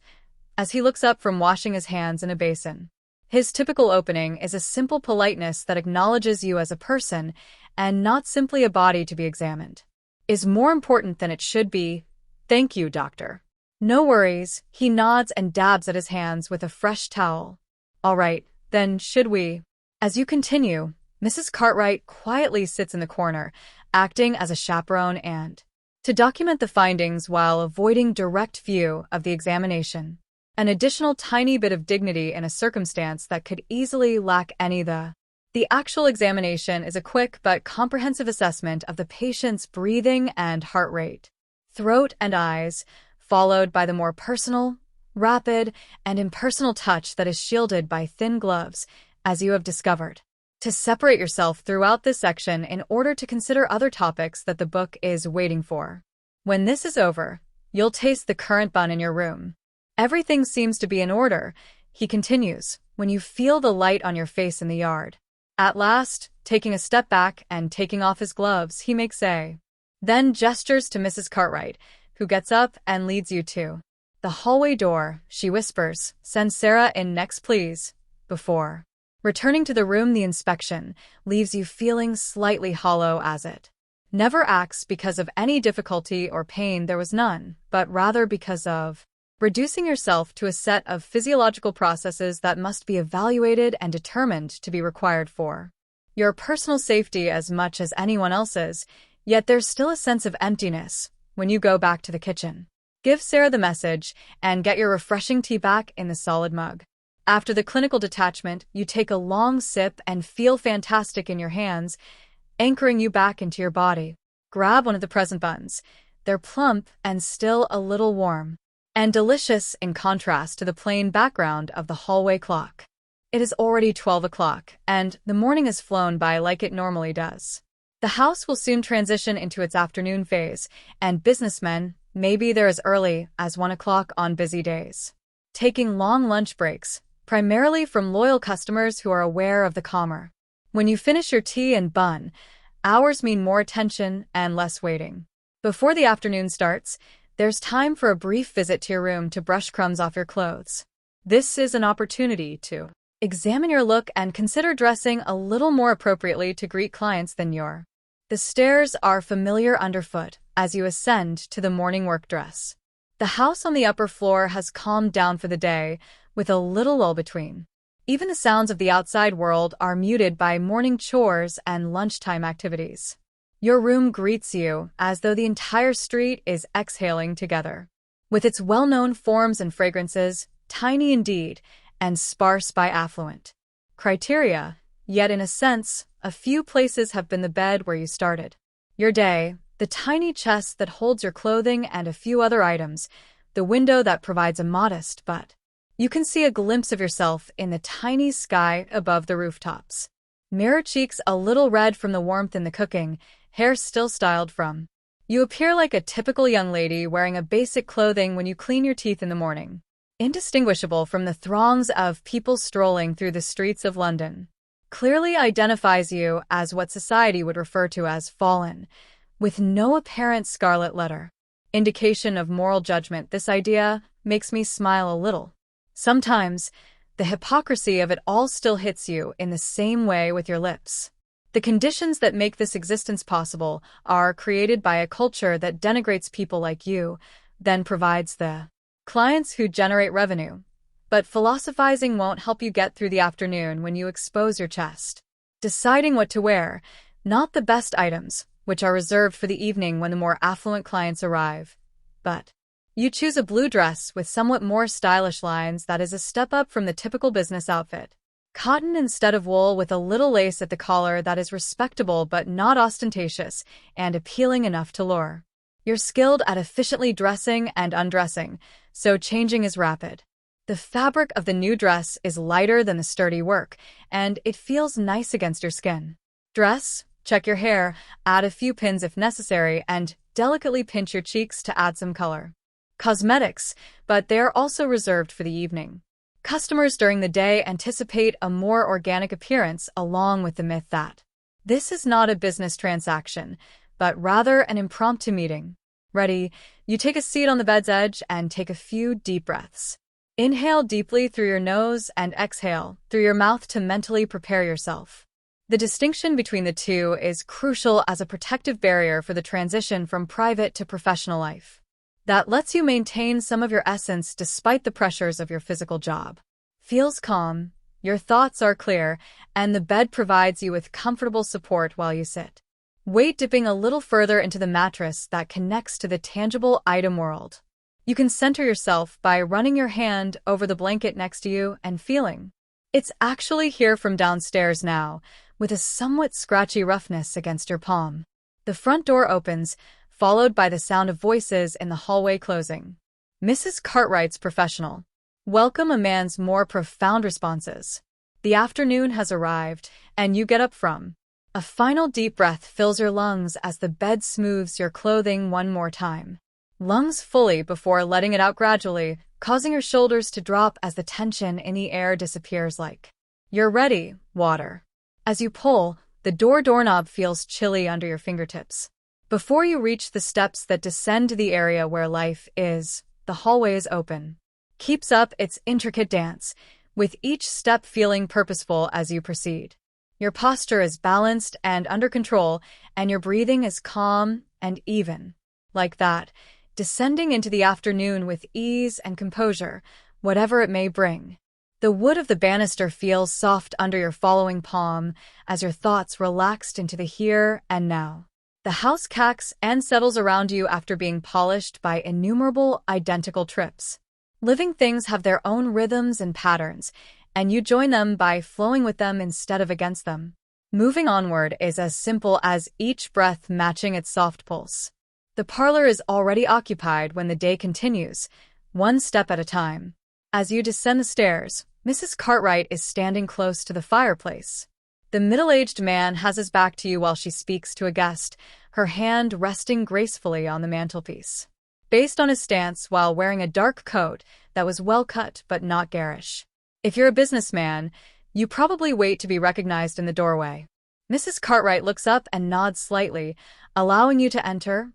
as he looks up from washing his hands in a basin. His typical opening is a simple politeness that acknowledges you as a person and not simply a body to be examined. Is more important than it should be. "Thank you, doctor." "No worries," he nods and dabs at his hands with a fresh towel. "All right, then should we?" As you continue, Mrs. Cartwright quietly sits in the corner, acting as a chaperone and to document the findings while avoiding direct view of the examination. An additional tiny bit of dignity in a circumstance that could easily lack any. The actual examination is a quick but comprehensive assessment of the patient's breathing and heart rate, throat and eyes, followed by the more personal, rapid, and impersonal touch that is shielded by thin gloves, as you have discovered. To separate yourself throughout this section in order to consider other topics that the book is waiting for. When this is over, you'll taste the currant bun in your room. Everything seems to be in order, he continues, when you feel the light on your face in the yard. At last, taking a step back and taking off his gloves, he makes a then gestures to Mrs. Cartwright, who gets up and leads you to the hallway door. She whispers, "Send Sarah in next, please." Before returning to the room, the inspection leaves you feeling slightly hollow, as it never acts because of any difficulty or pain. There was none, but rather because of reducing yourself to a set of physiological processes that must be evaluated and determined to be required for your personal safety as much as anyone else's, yet there's still a sense of emptiness when you go back to the kitchen. Give Sarah the message and get your refreshing tea back in the solid mug. After the clinical detachment, you take a long sip and feel fantastic in your hands, anchoring you back into your body. Grab one of the present buns. They're plump and still a little warm, and delicious in contrast to the plain background of the hallway clock. It is already 12 o'clock, and the morning has flown by like it normally does. The house will soon transition into its afternoon phase, and businessmen may be there as early as 1 o'clock on busy days, taking long lunch breaks, primarily from loyal customers who are aware of the calmer. When you finish your tea and bun, hours mean more attention and less waiting. Before the afternoon starts, there's time for a brief visit to your room to brush crumbs off your clothes. This is an opportunity to examine your look and consider dressing a little more appropriately to greet clients than your. The stairs are familiar underfoot as you ascend to the morning work dress. The house on the upper floor has calmed down for the day, with a little lull between Even the sounds of the outside world are muted by morning chores and lunchtime activities. Your room greets you as though the entire street is exhaling together. With its well-known forms and fragrances, tiny indeed, and sparse by affluent criteria, yet in a sense, a few places have been the bed where you started your day, the tiny chest that holds your clothing and a few other items, the window that provides a modest but you can see a glimpse of yourself in the tiny sky above the rooftops. Mirror cheeks a little red from the warmth in the cooking, hair still styled from. You appear like a typical young lady wearing a basic clothing when you clean your teeth in the morning, indistinguishable from the throngs of people strolling through the streets of London. Clearly identifies you as what society would refer to as fallen, with no apparent scarlet letter indication of moral judgment. This idea makes me smile a little. Sometimes, the hypocrisy of it all still hits you in the same way with your lips. The conditions that make this existence possible are created by a culture that denigrates people like you, then provides the clients who generate revenue. But philosophizing won't help you get through the afternoon when you expose your chest. Deciding what to wear, not the best items, which are reserved for the evening when the more affluent clients arrive, but you choose a blue dress with somewhat more stylish lines that is a step up from the typical business outfit. Cotton instead of wool with a little lace at the collar that is respectable but not ostentatious and appealing enough to lure. You're skilled at efficiently dressing and undressing, so changing is rapid. The fabric of the new dress is lighter than the sturdy work, and it feels nice against your skin. Dress, check your hair, add a few pins if necessary, and delicately pinch your cheeks to add some color. Cosmetics, but they are also reserved for the evening. Customers during the day anticipate a more organic appearance along with the myth that this is not a business transaction, but rather an impromptu meeting. Ready, you take a seat on the bed's edge and take a few deep breaths. Inhale deeply through your nose and exhale through your mouth to mentally prepare yourself. The distinction between the two is crucial as a protective barrier for the transition from private to professional life. That lets you maintain some of your essence despite the pressures of your physical job. Feels calm, your thoughts are clear, and the bed provides you with comfortable support while you sit. Weight dipping a little further into the mattress that connects to the tangible item world. You can center yourself by running your hand over the blanket next to you and feeling it's actually here from downstairs now, with a somewhat scratchy roughness against your palm. The front door opens, followed by the sound of voices in the hallway closing. Mrs. Cartwright's professional welcome a man's more profound responses. The afternoon has arrived, and you get up from. A final deep breath fills your lungs as the bed smooths your clothing one more time. Lungs fully before letting it out gradually, causing your shoulders to drop as the tension in the air disappears like you're ready, water. As you pull, the doorknob feels chilly under your fingertips. Before you reach the steps that descend to the area where life is, the hallway is open. Keeps up its intricate dance, with each step feeling purposeful as you proceed. Your posture is balanced and under control, and your breathing is calm and even. Like that, descending into the afternoon with ease and composure, whatever it may bring. The wood of the banister feels soft under your following palm as your thoughts relaxed into the here and now. The house cacks and settles around you after being polished by innumerable identical trips. Living things have their own rhythms and patterns, and you join them by flowing with them instead of against them. Moving onward is as simple as each breath matching its soft pulse. The parlor is already occupied when the day continues, one step at a time. As you descend the stairs, Mrs. Cartwright is standing close to the fireplace. The middle-aged man has his back to you while she speaks to a guest, her hand resting gracefully on the mantelpiece. Based on his stance while wearing a dark coat that was well-cut but not garish. If you're a businessman, you probably wait to be recognized in the doorway. Mrs. Cartwright looks up and nods slightly, allowing you to enter.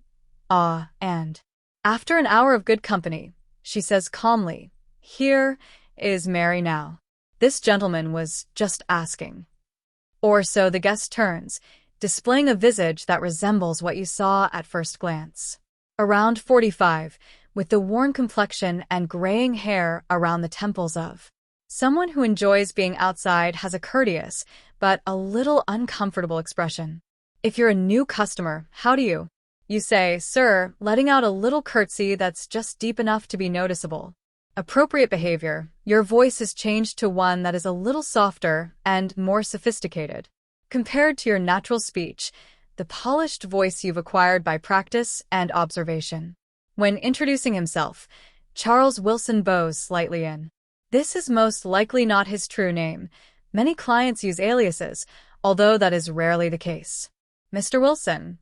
And after an hour of good company, she says calmly, "Here is Mary now. This gentleman was just asking." Or so the guest turns, displaying a visage that resembles what you saw at first glance. Around 45, with the worn complexion and graying hair around the temples of. Someone who enjoys being outside has a courteous, but a little uncomfortable expression. If you're a new customer, how do you say, "Sir," letting out a little curtsy that's just deep enough to be noticeable. Appropriate behavior, your voice is changed to one that is a little softer and more sophisticated. Compared to your natural speech, the polished voice you've acquired by practice and observation. When introducing himself, Charles Wilson bows slightly in. This is most likely not his true name. Many clients use aliases, although that is rarely the case. "Mr. Wilson,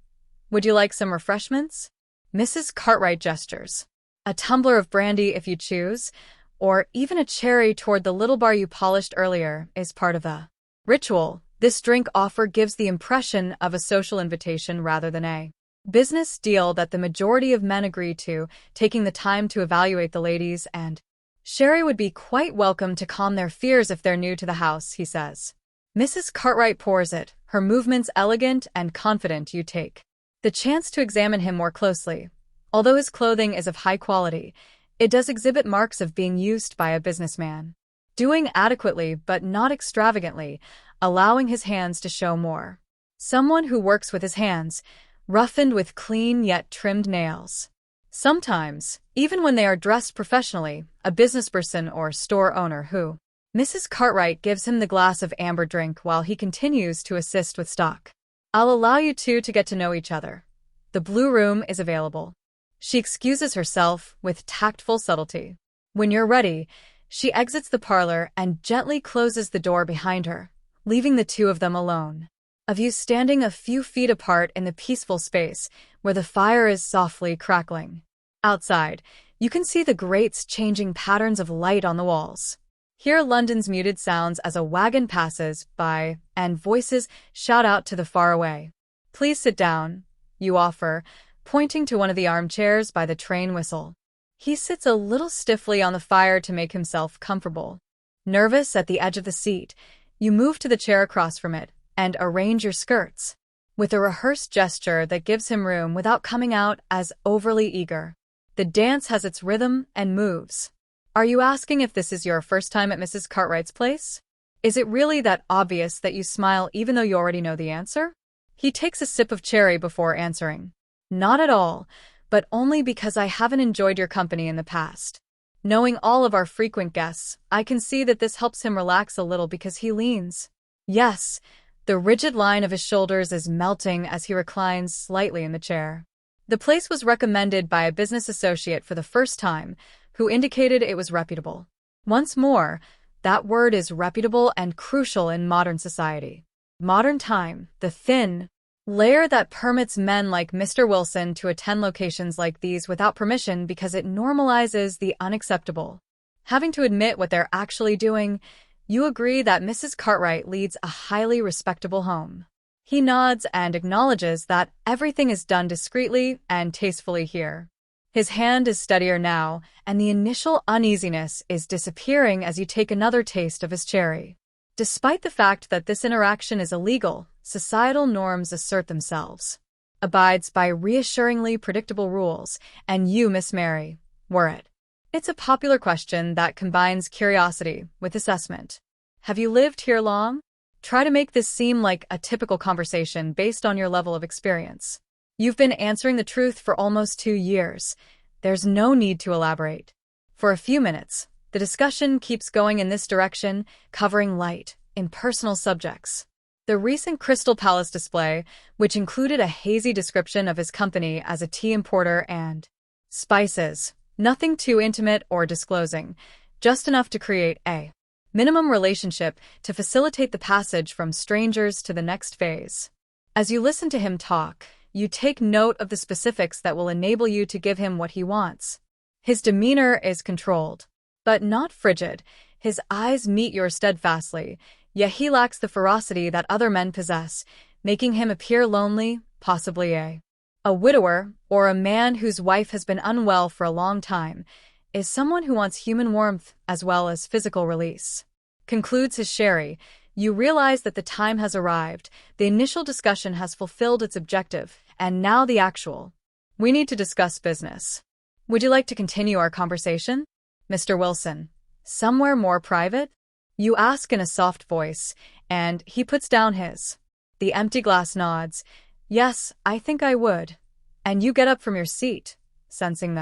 would you like some refreshments?" Mrs. Cartwright gestures. "A tumbler of brandy if you choose, or even a cherry toward the little bar you polished earlier is part of the ritual." This drink offer gives the impression of a social invitation rather than a business deal that the majority of men agree to, taking the time to evaluate the ladies, and sherry would be quite welcome to calm their fears if they're new to the house, he says. Mrs. Cartwright pours it, her movements elegant and confident. You take the chance to examine him more closely. Although his clothing is of high quality, it does exhibit marks of being used by a businessman. Doing adequately but not extravagantly, allowing his hands to show more. Someone who works with his hands, roughened with clean yet trimmed nails. Sometimes, even when they are dressed professionally, a businessperson or store owner who. Mrs. Cartwright gives him the glass of amber drink while he continues to assist with stock. "I'll allow you two to get to know each other. The blue room is available." She excuses herself with tactful subtlety. When you're ready, she exits the parlor and gently closes the door behind her, leaving the two of them alone. Of you standing a few feet apart in the peaceful space where the fire is softly crackling. Outside, you can see the grates changing patterns of light on the walls. Hear London's muted sounds as a wagon passes by, and voices shout out to the far away. "Please sit down," you offer, pointing to one of the armchairs by the train whistle. He sits a little stiffly on the fire to make himself comfortable. Nervous at the edge of the seat, you move to the chair across from it and arrange your skirts, with a rehearsed gesture that gives him room without coming out as overly eager. The dance has its rhythm and moves. Are you asking if this is your first time at Mrs. Cartwright's place? Is it really that obvious that you smile even though you already know the answer? He takes a sip of cherry before answering. "Not at all, but only because I haven't enjoyed your company in the past. Knowing all of our frequent guests, I can see that this helps him relax a little because he leans. Yes, the rigid line of his shoulders is melting as he reclines slightly in the chair. The place was recommended by a business associate for the first time, who indicated it was reputable. Once more, that word is reputable and crucial in modern society. Modern time, the thin layer that permits men like Mr. Wilson to attend locations like these without permission because it normalizes the unacceptable. Having to admit what they're actually doing, you agree that Mrs. Cartwright leads a highly respectable home. He nods and acknowledges that everything is done discreetly and tastefully here. His hand is steadier now, and the initial uneasiness is disappearing as you take another taste of his cherry. Despite the fact that this interaction is illegal, societal norms assert themselves. Abides by reassuringly predictable rules, and you, Miss Mary, were it. It's a popular question that combines curiosity with assessment. Have you lived here long? Try to make this seem like a typical conversation based on your level of experience. You've been answering the truth for almost 2 years. There's no need to elaborate. For a few minutes, the discussion keeps going in this direction, covering light, impersonal subjects. The recent Crystal Palace display, which included a hazy description of his company as a tea importer and spices, nothing too intimate or disclosing, just enough to create a minimum relationship to facilitate the passage from strangers to the next phase. As you listen to him talk, you take note of the specifics that will enable you to give him what he wants. His demeanor is controlled, but not frigid. His eyes meet yours steadfastly, yet he lacks the ferocity that other men possess, making him appear lonely, possibly a widower, or a man whose wife has been unwell for a long time, is someone who wants human warmth as well as physical release. Concludes his sherry, you realize that the time has arrived, the initial discussion has fulfilled its objective, and now the actual. We need to discuss business. Would you like to continue our conversation, Mr. Wilson? Somewhere more private? You ask in a soft voice, and he puts down his. The empty glass nods. Yes, I think I would. And you get up from your seat, sensing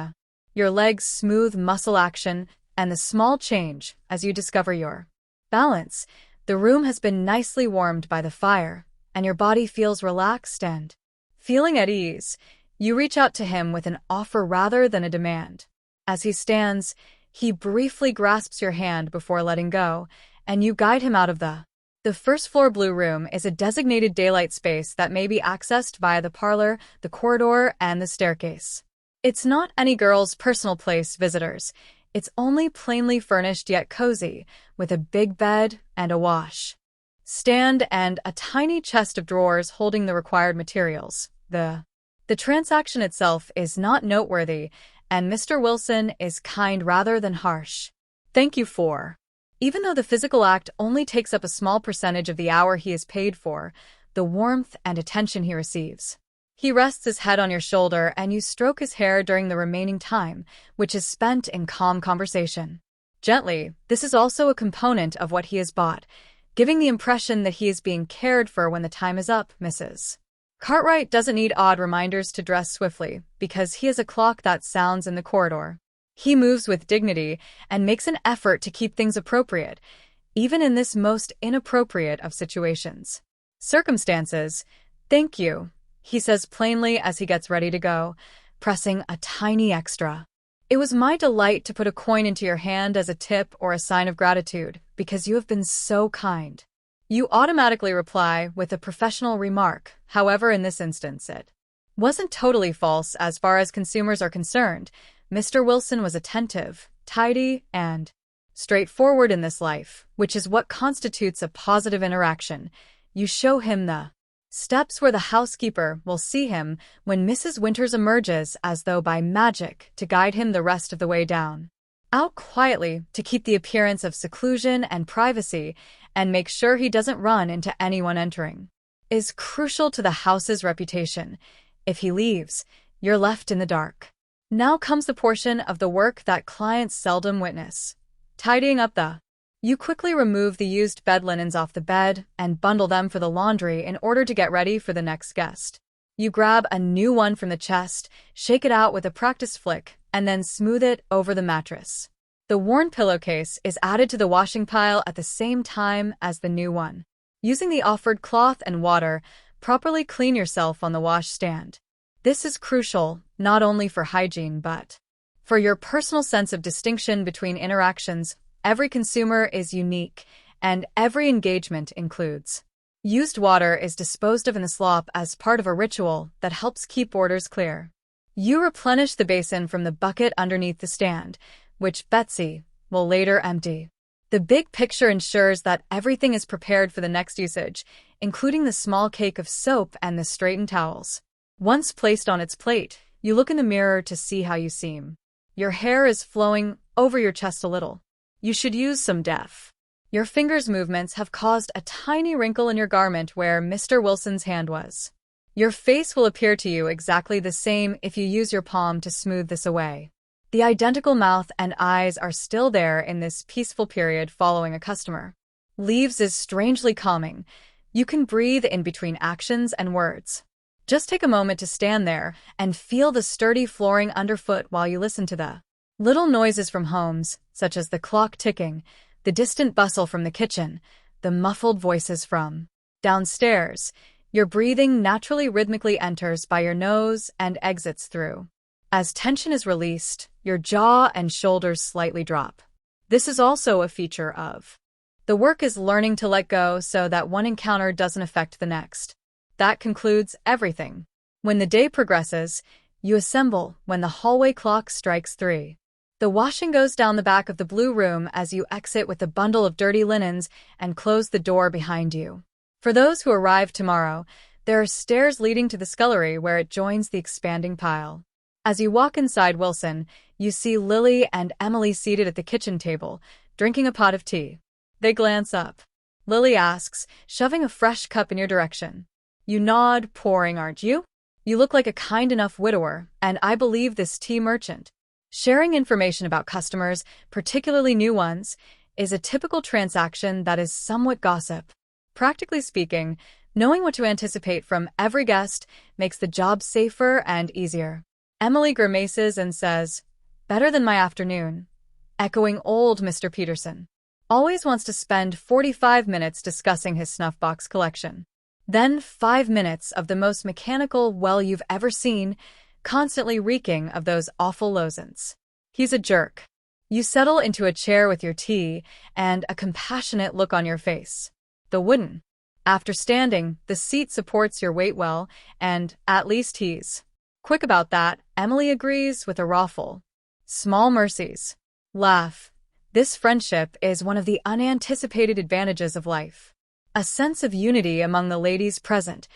your legs' smooth muscle action and the small change as you discover your balance. The room has been nicely warmed by the fire, and your body feels relaxed and feeling at ease. You reach out to him with an offer rather than a demand. As he stands, he briefly grasps your hand before letting go, and you guide him out of the first floor blue room is a designated daylight space that may be accessed via the parlor, the corridor, and the staircase. It's not any girl's personal place, visitors. It's only plainly furnished yet cozy, with a big bed and a wash stand and a tiny chest of drawers holding the required materials. The transaction itself is not noteworthy, and Mr. Wilson is kind rather than harsh. Thank you for. Even though the physical act only takes up a small percentage of the hour he is paid for, the warmth and attention he receives. He rests his head on your shoulder and you stroke his hair during the remaining time, which is spent in calm conversation. Gently, this is also a component of what he has bought, giving the impression that he is being cared for when the time is up, Mrs. Cartwright doesn't need odd reminders to dress swiftly, because he has a clock that sounds in the corridor. He moves with dignity and makes an effort to keep things appropriate, even in this most inappropriate of situations. Circumstances. Thank you, he says plainly as he gets ready to go, pressing a tiny extra. It was my delight to put a coin into your hand as a tip or a sign of gratitude, because you have been so kind. You automatically reply with a professional remark. However, in this instance, it wasn't totally false as far as consumers are concerned. Mr. Wilson was attentive, tidy, and straightforward in this life, which is what constitutes a positive interaction. You show him the steps where the housekeeper will see him when Mrs. Winters emerges as though by magic to guide him the rest of the way down. Out quietly to keep the appearance of seclusion and privacy and make sure he doesn't run into anyone entering is crucial to the house's reputation. If he leaves, you're left in the dark. Now comes the portion of the work that clients seldom witness. Tidying up You quickly remove the used bed linens off the bed and bundle them for the laundry in order to get ready for the next guest. You grab a new one from the chest, shake it out with a practiced flick, and then smooth it over the mattress. The worn pillowcase is added to the washing pile at the same time as the new one. Using the offered cloth and water, properly clean yourself on the wash stand. This is crucial, not only for hygiene but for your personal sense of distinction between interactions. Every consumer is unique, and every engagement includes. Used water is disposed of in the slop as part of a ritual that helps keep orders clear. You replenish the basin from the bucket underneath the stand, which Betsy will later empty. The big picture ensures that everything is prepared for the next usage, including the small cake of soap and the straightened towels. Once placed on its plate, you look in the mirror to see how you seem. Your hair is flowing over your chest a little. You should use some def. Your fingers' movements have caused a tiny wrinkle in your garment where Mr. Wilson's hand was. Your face will appear to you exactly the same if you use your palm to smooth this away. The identical mouth and eyes are still there in this peaceful period following a customer. Leaves is strangely calming. You can breathe in between actions and words. Just take a moment to stand there and feel the sturdy flooring underfoot while you listen to the little noises from homes, such as the clock ticking, the distant bustle from the kitchen, the muffled voices from downstairs. Your breathing naturally rhythmically enters by your nose and exits through. As tension is released, your jaw and shoulders slightly drop. This is also a feature of the work is learning to let go so that one encounter doesn't affect the next. That concludes everything. When the day progresses, you assemble when the hallway clock strikes 3. The washing goes down the back of the blue room as you exit with a bundle of dirty linens and close the door behind you. For those who arrive tomorrow, there are stairs leading to the scullery where it joins the expanding pile. As you walk inside Wilson, you see Lily and Emily seated at the kitchen table, drinking a pot of tea. They glance up. Lily asks, shoving a fresh cup in your direction. You nod, pouring, aren't you? You look like a kind enough widower, and I believe this tea merchant. Sharing information about customers, particularly new ones, is a typical transaction that is somewhat gossip. Practically speaking, knowing what to anticipate from every guest makes the job safer and easier. Emily grimaces and says, "Better than my afternoon," echoing old Mr. Peterson. Always wants to spend 45 minutes discussing his snuff box collection. Then 5 minutes of the most mechanical well you've ever seen, constantly reeking of those awful lozenges. He's a jerk. You settle into a chair with your tea and a compassionate look on your face. The wooden. After standing, the seat supports your weight well, and at least he's quick about that. Emily agrees with a ruffle. Small mercies. Laugh. This friendship is one of the unanticipated advantages of life. A sense of unity among the ladies present,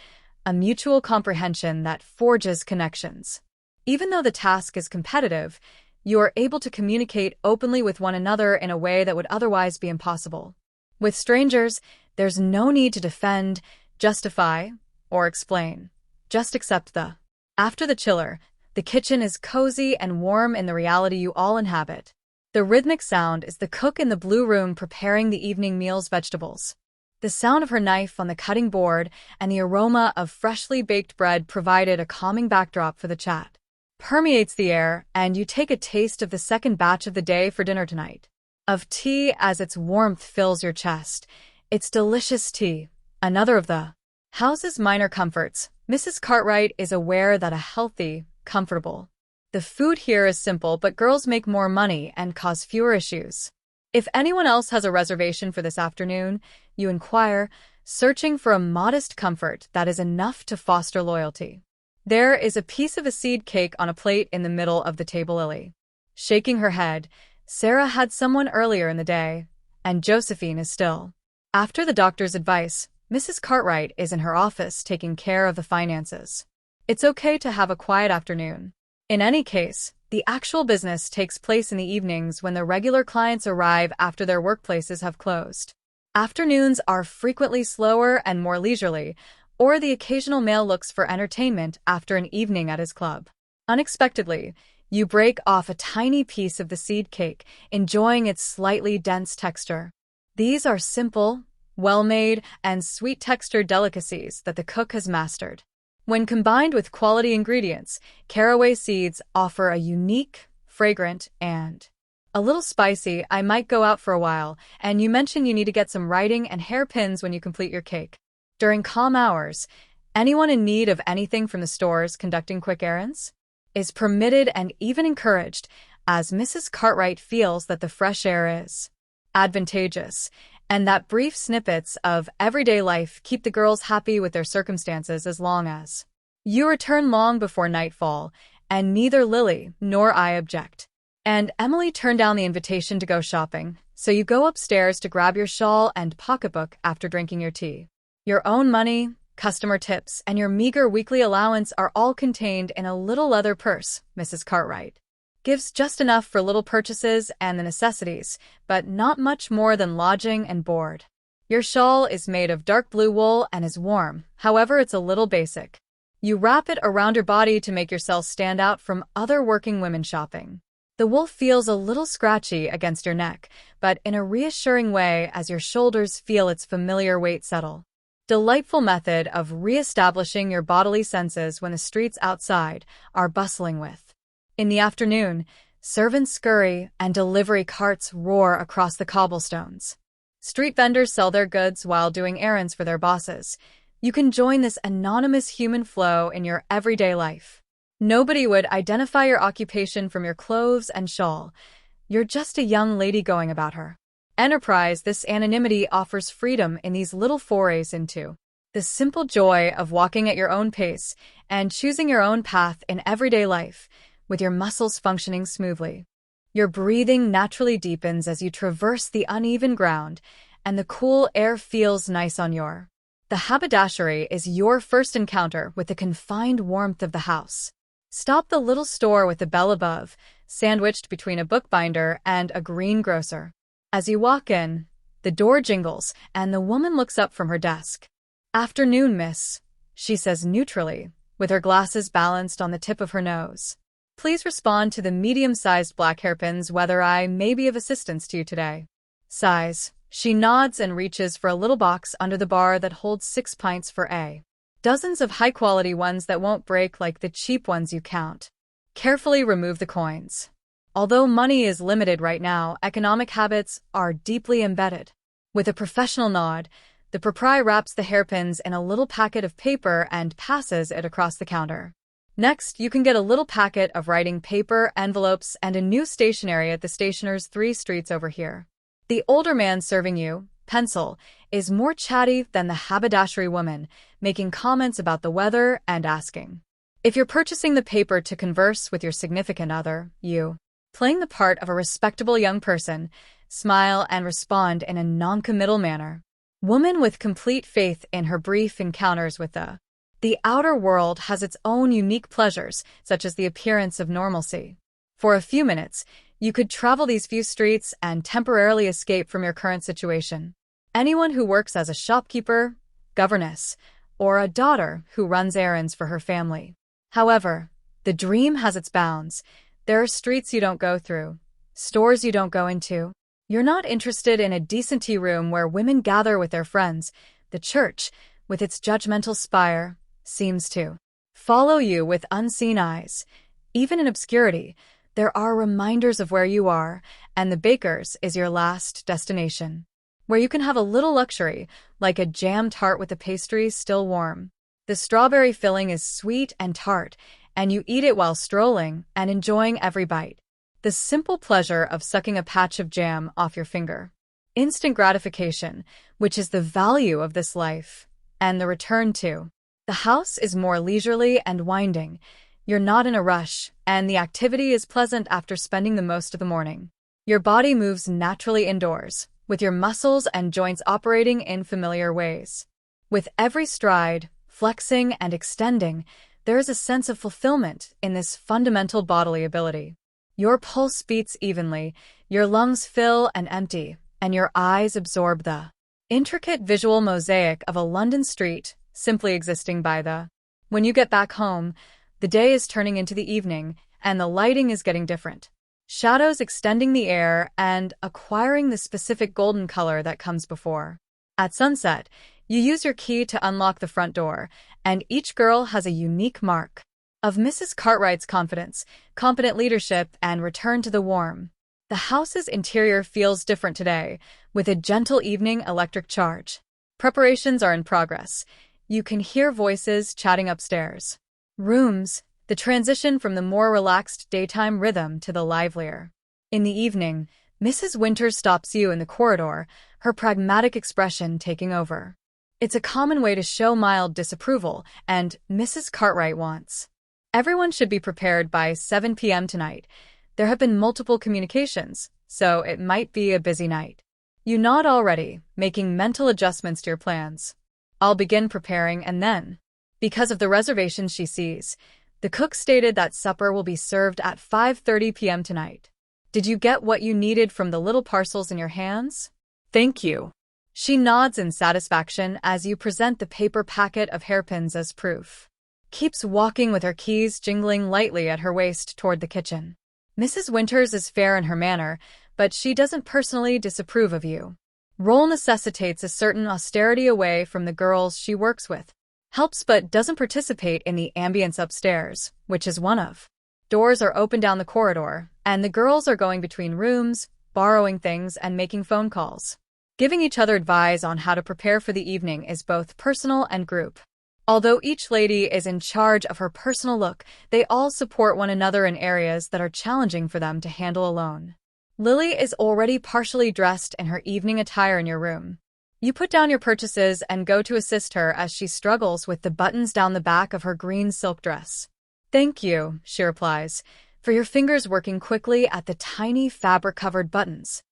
a mutual comprehension that forges connections. Even though the task is competitive, you are able to communicate openly with one another in a way that would otherwise be impossible. With strangers, there's no need to defend, justify, or explain. Just accept the. After the chiller, the kitchen is cozy and warm in the reality you all inhabit. The rhythmic sound is the cook in the blue room preparing the evening meal's vegetables. The sound of her knife on the cutting board and the aroma of freshly baked bread provided a calming backdrop for the chat. Permeates the air, and you take a taste of the second batch of the day for dinner tonight. Of tea as its warmth fills your chest. It's delicious tea. Another of the house's minor comforts. Mrs. Cartwright is aware that a healthy, comfortable. The food here is simple, but girls make more money and cause fewer issues. If anyone else has a reservation for this afternoon, you inquire, searching for a modest comfort that is enough to foster loyalty. There is a piece of a seed cake on a plate in the middle of the table. Lily, shaking her head, Sarah had someone earlier in the day, and Josephine is still. After the doctor's advice, Mrs. Cartwright is in her office taking care of the finances. It's okay to have a quiet afternoon. In any case, the actual business takes place in the evenings when the regular clients arrive after their workplaces have closed. Afternoons are frequently slower and more leisurely, or the occasional male looks for entertainment after an evening at his club. Unexpectedly, you break off a tiny piece of the seed cake, enjoying its slightly dense texture. These are simple, well-made, and sweet-textured delicacies that the cook has mastered. When combined with quality ingredients, caraway seeds offer a unique, fragrant, and a little spicy. I might go out for a while, and you mention you need to get some writing and hairpins when you complete your cake. During calm hours, anyone in need of anything from the stores conducting quick errands is permitted and even encouraged, as Mrs. Cartwright feels that the fresh air is advantageous, and that brief snippets of everyday life keep the girls happy with their circumstances as long as you return long before nightfall, and neither Lily nor I object. And Emily turned down the invitation to go shopping, so you go upstairs to grab your shawl and pocketbook after drinking your tea. Your own money, customer tips, and your meager weekly allowance are all contained in a little leather purse. Mrs. Cartwright gives just enough for little purchases and the necessities, but not much more than lodging and board. Your shawl is made of dark blue wool and is warm, however it's a little basic. You wrap it around your body to make yourself stand out from other working women shopping. The wool feels a little scratchy against your neck, but in a reassuring way as your shoulders feel its familiar weight settle. Delightful method of re-establishing your bodily senses when the streets outside are bustling with. In the afternoon, servants scurry and delivery carts roar across the cobblestones. Street vendors sell their goods while doing errands for their bosses. You can join this anonymous human flow in your everyday life. Nobody would identify your occupation from your clothes and shawl. You're just a young lady going about her enterprise. This anonymity offers freedom in these little forays into the simple joy of walking at your own pace and choosing your own path in everyday life, with your muscles functioning smoothly. Your breathing naturally deepens as you traverse the uneven ground, and the cool air feels nice on your. The haberdashery is your first encounter with the confined warmth of the house. Stop the little store with the bell above, sandwiched between a bookbinder and a greengrocer. As you walk in, the door jingles, and the woman looks up from her desk. "Afternoon, miss," she says neutrally, with her glasses balanced on the tip of her nose. "Please respond to the medium-sized black hairpins whether I may be of assistance to you today." Size. She nods and reaches for a little box under the bar that holds 6 pints for A. Dozens of high-quality ones that won't break like the cheap ones you count. Carefully remove the coins. Although money is limited right now, economic habits are deeply embedded. With a professional nod, the proprietor wraps the hairpins in a little packet of paper and passes it across the counter. Next, you can get a little packet of writing paper, envelopes, and a new stationery at the stationer's 3 streets over here. The older man serving you, pencil, is more chatty than the haberdashery woman, making comments about the weather and asking if you're purchasing the paper to converse with your significant other. You, playing the part of a respectable young person, smile and respond in a non-committal manner. Woman with complete faith in her brief encounters with the outer world has its own unique pleasures, such as the appearance of normalcy. For a few minutes, you could travel these few streets and temporarily escape from your current situation. Anyone who works as a shopkeeper, governess, or a daughter who runs errands for her family. However, the dream has its bounds. There are streets you don't go through, stores you don't go into. You're not interested in a decent tea room where women gather with their friends. The church, with its judgmental spire, seems to follow you with unseen eyes. Even in obscurity, there are reminders of where you are, and the baker's is your last destination, where you can have a little luxury, like a jam tart with the pastry still warm. The strawberry filling is sweet and tart, and you eat it while strolling and enjoying every bite. The simple pleasure of sucking a patch of jam off your finger. Instant gratification, which is the value of this life, and the return to the house is more leisurely and winding. You're not in a rush, and the activity is pleasant after spending the most of the morning. Your body moves naturally indoors, with your muscles and joints operating in familiar ways. With every stride, flexing and extending, there is a sense of fulfillment in this fundamental bodily ability. Your pulse beats evenly, your lungs fill and empty, and your eyes absorb the intricate visual mosaic of a London street simply existing by the. When you get back home, the day is turning into the evening, and the lighting is getting different. Shadows extending the air and acquiring the specific golden color that comes before. At sunset, you use your key to unlock the front door, and each girl has a unique mark of Mrs. Cartwright's confidence, competent leadership, and return to the warm. The house's interior feels different today, with a gentle evening electric charge. Preparations are in progress. You can hear voices chatting upstairs. Rooms, the transition from the more relaxed daytime rhythm to the livelier. In the evening, Mrs. Winters stops you in the corridor, her pragmatic expression taking over. It's a common way to show mild disapproval, and Mrs. Cartwright wants everyone should be prepared by 7 p.m. tonight. There have been multiple communications, so it might be a busy night. You nod already, making mental adjustments to your plans. I'll begin preparing and then. Because of the reservation she sees, the cook stated that supper will be served at 5:30 p.m. tonight. Did you get what you needed from the little parcels in your hands? Thank you. She nods in satisfaction as you present the paper packet of hairpins as proof. Keeps walking with her keys jingling lightly at her waist toward the kitchen. Mrs. Winters is fair in her manner, but she doesn't personally disapprove of you. Role necessitates a certain austerity away from the girls she works with. Helps but doesn't participate in the ambience upstairs, which is one of. Doors are open down the corridor, and the girls are going between rooms, borrowing things and making phone calls. Giving each other advice on how to prepare for the evening is both personal and group. Although each lady is in charge of her personal look, they all support one another in areas that are challenging for them to handle alone. Lily is already partially dressed in her evening attire in your room. You put down your purchases and go to assist her as she struggles with the buttons down the back of her green silk dress. Thank you, she replies, for your fingers working quickly at the tiny fabric-covered buttons.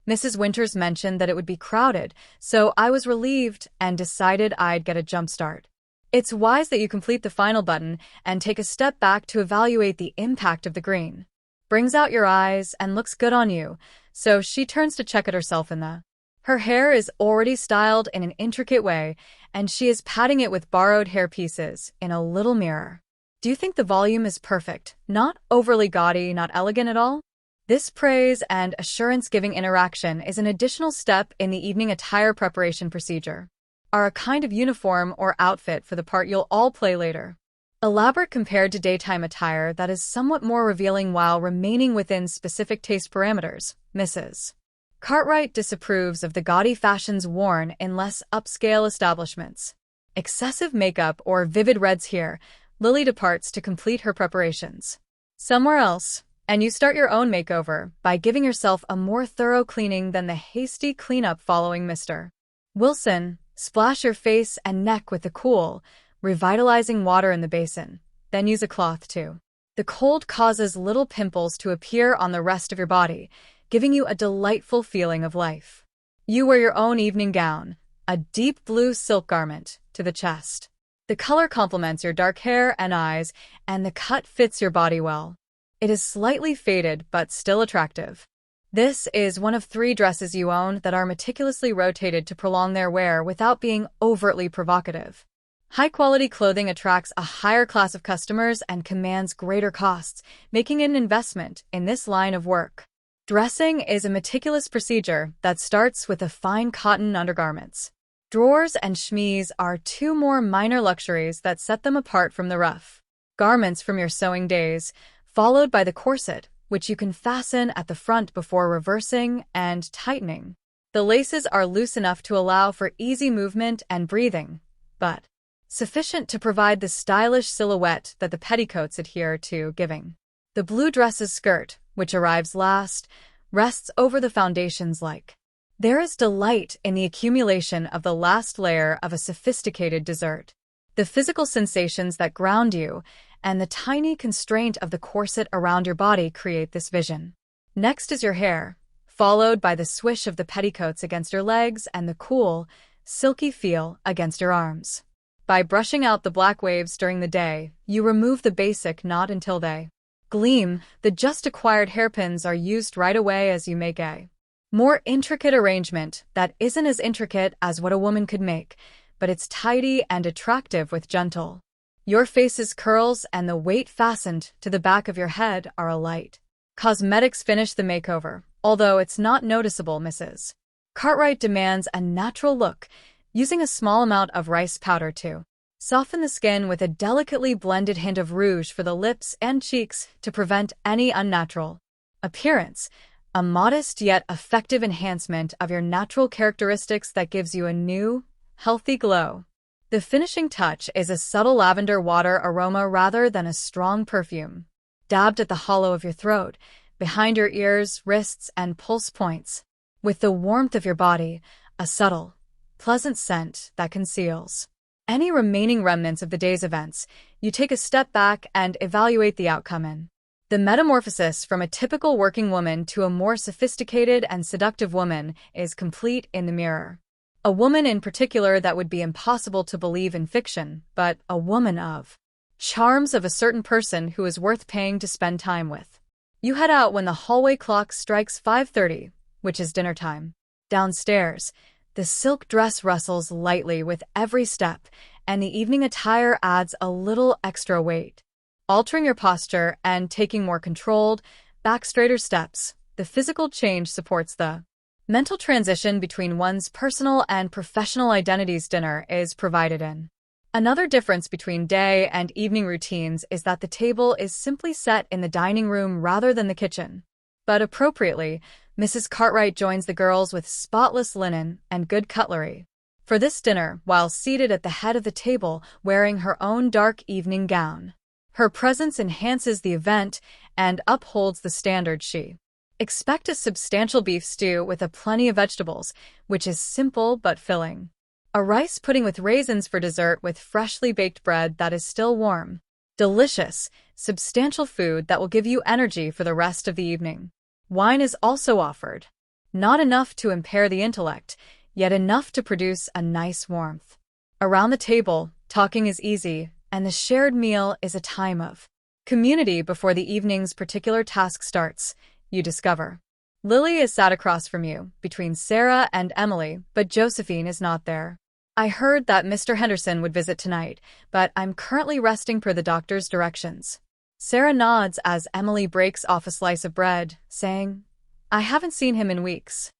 Mrs. Winters mentioned that it would be crowded, so I was relieved and decided I'd get a jump start. It's wise that you complete the final button and take a step back to evaluate the impact of the green. Brings out your eyes and looks good on you, so she turns to check it herself in the. Her hair is already styled in an intricate way, and she is patting it with borrowed hair pieces in a little mirror. Do you think the volume is perfect? Not overly gaudy, not elegant at all? This praise and assurance-giving interaction is an additional step in the evening attire preparation procedure, are a kind of uniform or outfit for the part you'll all play later. Elaborate compared to daytime attire that is somewhat more revealing while remaining within specific taste parameters, Mrs. Cartwright disapproves of the gaudy fashions worn in less upscale establishments. Excessive makeup or vivid reds here, Lily departs to complete her preparations. Somewhere else, and you start your own makeover by giving yourself a more thorough cleaning than the hasty cleanup following Mr. Wilson. Splash your face and neck with the cool, revitalizing water in the basin, then use a cloth too. The cold causes little pimples to appear on the rest of your body, giving you a delightful feeling of life. You wear your own evening gown, a deep blue silk garment, to the chest. The color complements your dark hair and eyes, and the cut fits your body well. It is slightly faded but still attractive. This is one of 3 dresses you own that are meticulously rotated to prolong their wear without being overtly provocative. High-quality clothing attracts a higher class of customers and commands greater costs, making it an investment in this line of work. Dressing is a meticulous procedure that starts with the fine cotton undergarments. Drawers and chemise are 2 more minor luxuries that set them apart from the rough garments from your sewing days, followed by the corset, which you can fasten at the front before reversing and tightening. The laces are loose enough to allow for easy movement and breathing, but sufficient to provide the stylish silhouette that the petticoats adhere to giving. The blue dress's skirt, which arrives last, rests over the foundations like. There is delight in the accumulation of the last layer of a sophisticated dessert. The physical sensations that ground you and the tiny constraint of the corset around your body create this vision. Next is your hair, followed by the swish of the petticoats against your legs and the cool, silky feel against your arms. By brushing out the black waves during the day, you remove the basic knot until they gleam. The just-acquired hairpins are used right away as you make a more intricate arrangement that isn't as intricate as what a woman could make, but it's tidy and attractive with gentle. Your face's curls and the weight fastened to the back of your head are a light. Cosmetics finish the makeover, although it's not noticeable. Mrs. Cartwright demands a natural look, using a small amount of rice powder to soften the skin with a delicately blended hint of rouge for the lips and cheeks to prevent any unnatural appearance, a modest yet effective enhancement of your natural characteristics that gives you a new, healthy glow. The finishing touch is a subtle lavender water aroma rather than a strong perfume, dabbed at the hollow of your throat, behind your ears, wrists, and pulse points. With the warmth of your body, a subtle, pleasant scent that conceals any remaining remnants of the day's events, you take a step back and evaluate the outcome in. The metamorphosis from a typical working woman to a more sophisticated and seductive woman is complete in the mirror. A woman in particular that would be impossible to believe in fiction, but a woman of charms of a certain person who is worth paying to spend time with. You head out when the hallway clock strikes 5:30, which is dinner time. Downstairs, the silk dress rustles lightly with every step, and the evening attire adds a little extra weight. Altering your posture and taking more controlled, back straighter steps, the physical change supports the mental transition between one's personal and professional identities. Dinner is provided in. Another difference between day and evening routines is that the table is simply set in the dining room rather than the kitchen. But appropriately, Mrs. Cartwright joins the girls with spotless linen and good cutlery. For this dinner, while seated at the head of the table wearing her own dark evening gown, her presence enhances the event and upholds the standard she. Expect a substantial beef stew with a plenty of vegetables, which is simple but filling. A rice pudding with raisins for dessert with freshly baked bread that is still warm. Delicious, substantial food that will give you energy for the rest of the evening. Wine is also offered. Not enough to impair the intellect, yet enough to produce a nice warmth. Around the table, talking is easy, and the shared meal is a time of community before the evening's particular task starts. You discover Lily is sat across from you, between Sarah and Emily, but Josephine is not there. I heard that Mr. Henderson would visit tonight, but I'm currently resting per the doctor's directions. Sarah nods as Emily breaks off a slice of bread, saying, "I haven't seen him in weeks."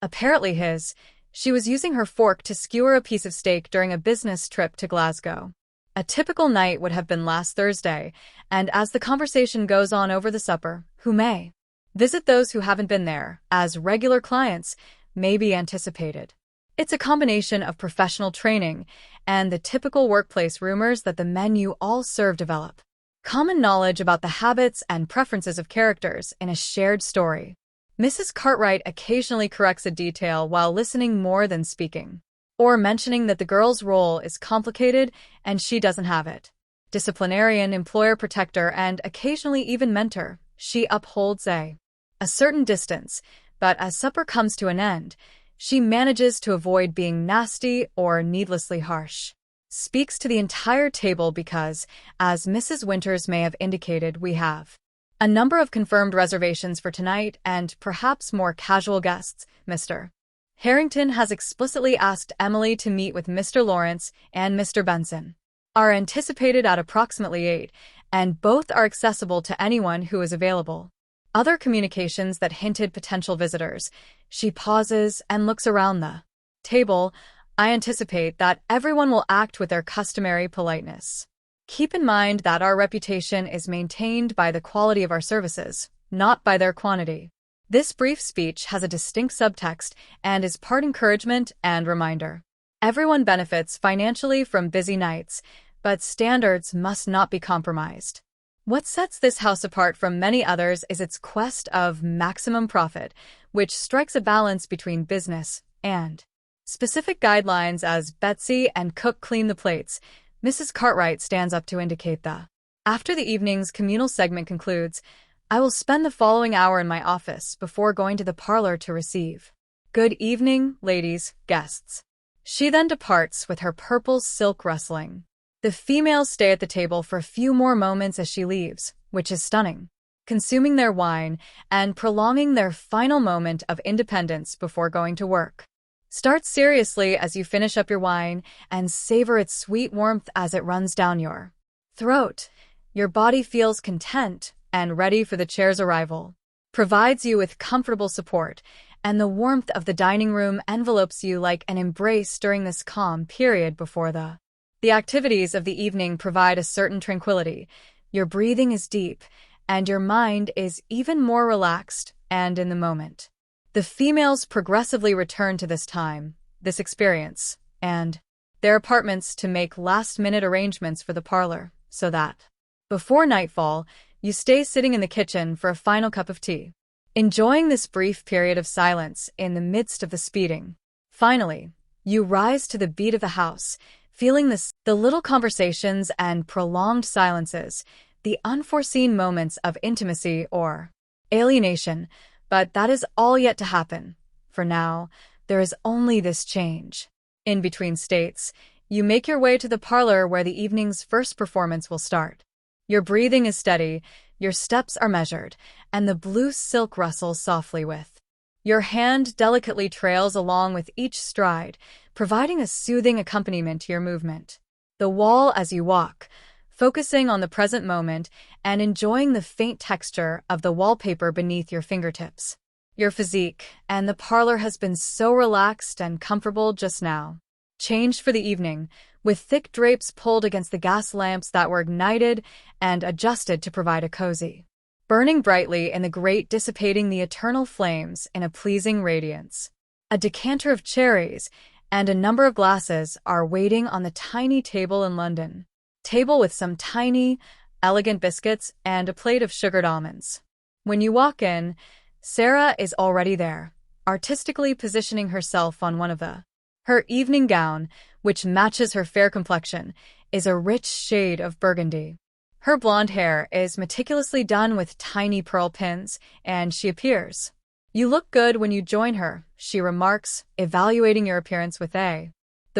Apparently she was using her fork to skewer a piece of steak during a business trip to Glasgow. A typical night would have been last Thursday, and as the conversation goes on over the supper, who may visit those who haven't been there, as regular clients, may be anticipated. It's a combination of professional training and the typical workplace rumors that the men you all serve develop. Common knowledge about the habits and preferences of characters in a shared story. Mrs. Cartwright occasionally corrects a detail while listening more than speaking, or mentioning that the girl's role is complicated and she doesn't have it. Disciplinarian, employer protector, and occasionally even mentor, she upholds a certain distance, but as supper comes to an end, she manages to avoid being nasty or needlessly harsh. Speaks to the entire table because, as Mrs. Winters may have indicated, we have a number of confirmed reservations for tonight and perhaps more casual guests. Mr. Harrington has explicitly asked Emily to meet with Mr. Lawrence and Mr. Benson. Are anticipated at approximately 8, and both are accessible to anyone who is available. Other communications that hinted potential visitors. She pauses and looks around the table. I anticipate that everyone will act with their customary politeness. Keep in mind that our reputation is maintained by the quality of our services, not by their quantity. This brief speech has a distinct subtext and is part encouragement and reminder. Everyone benefits financially from busy nights, but standards must not be compromised. What sets this house apart from many others is its quest of maximum profit, which strikes a balance between business and specific guidelines. As Betsy and Cook clean the plates, Mrs. Cartwright stands up to indicate after the evening's communal segment concludes, I will spend the following hour in my office before going to the parlor to receive. Good evening, ladies, guests. She then departs with her purple silk rustling. The females stay at the table for a few more moments as she leaves, which is stunning, consuming their wine and prolonging their final moment of independence before going to work. Start seriously as you finish up your wine and savor its sweet warmth as it runs down your throat. Your body feels content and ready for the chair's arrival. Provides you with comfortable support, and the warmth of the dining room envelopes you like an embrace during this calm period before the activities of the evening provide a certain tranquility. Your breathing is deep, and your mind is even more relaxed and in the moment. The females progressively return to this experience, and their apartments to make last-minute arrangements for the parlor, so that, before nightfall, you stay sitting in the kitchen for a final cup of tea, enjoying this brief period of silence in the midst of the speeding. Finally, you rise to the beat of the house, feeling the little conversations and prolonged silences, the unforeseen moments of intimacy or alienation, but that is all yet to happen. For now, there is only this change. In between states, you make your way to the parlor where the evening's first performance will start. Your breathing is steady, your steps are measured, and the blue silk rustles softly with. Your hand delicately trails along with each stride, providing a soothing accompaniment to your movement. The wall as you walk, focusing on the present moment and enjoying the faint texture of the wallpaper beneath your fingertips. Your physique and the parlor has been so relaxed and comfortable just now. Changed for the evening, with thick drapes pulled against the gas lamps that were ignited and adjusted to provide a cozy, burning brightly in the grate, dissipating the eternal flames in a pleasing radiance. A decanter of cherries and a number of glasses are waiting on the tiny table in London. Table with some tiny, elegant biscuits and a plate of sugared almonds. When you walk in, Sarah is already there, artistically positioning herself on one of her evening gown, which matches her fair complexion, is a rich shade of burgundy. Her blonde hair is meticulously done with tiny pearl pins, and she appears. You look good when you join her, she remarks, evaluating your appearance with the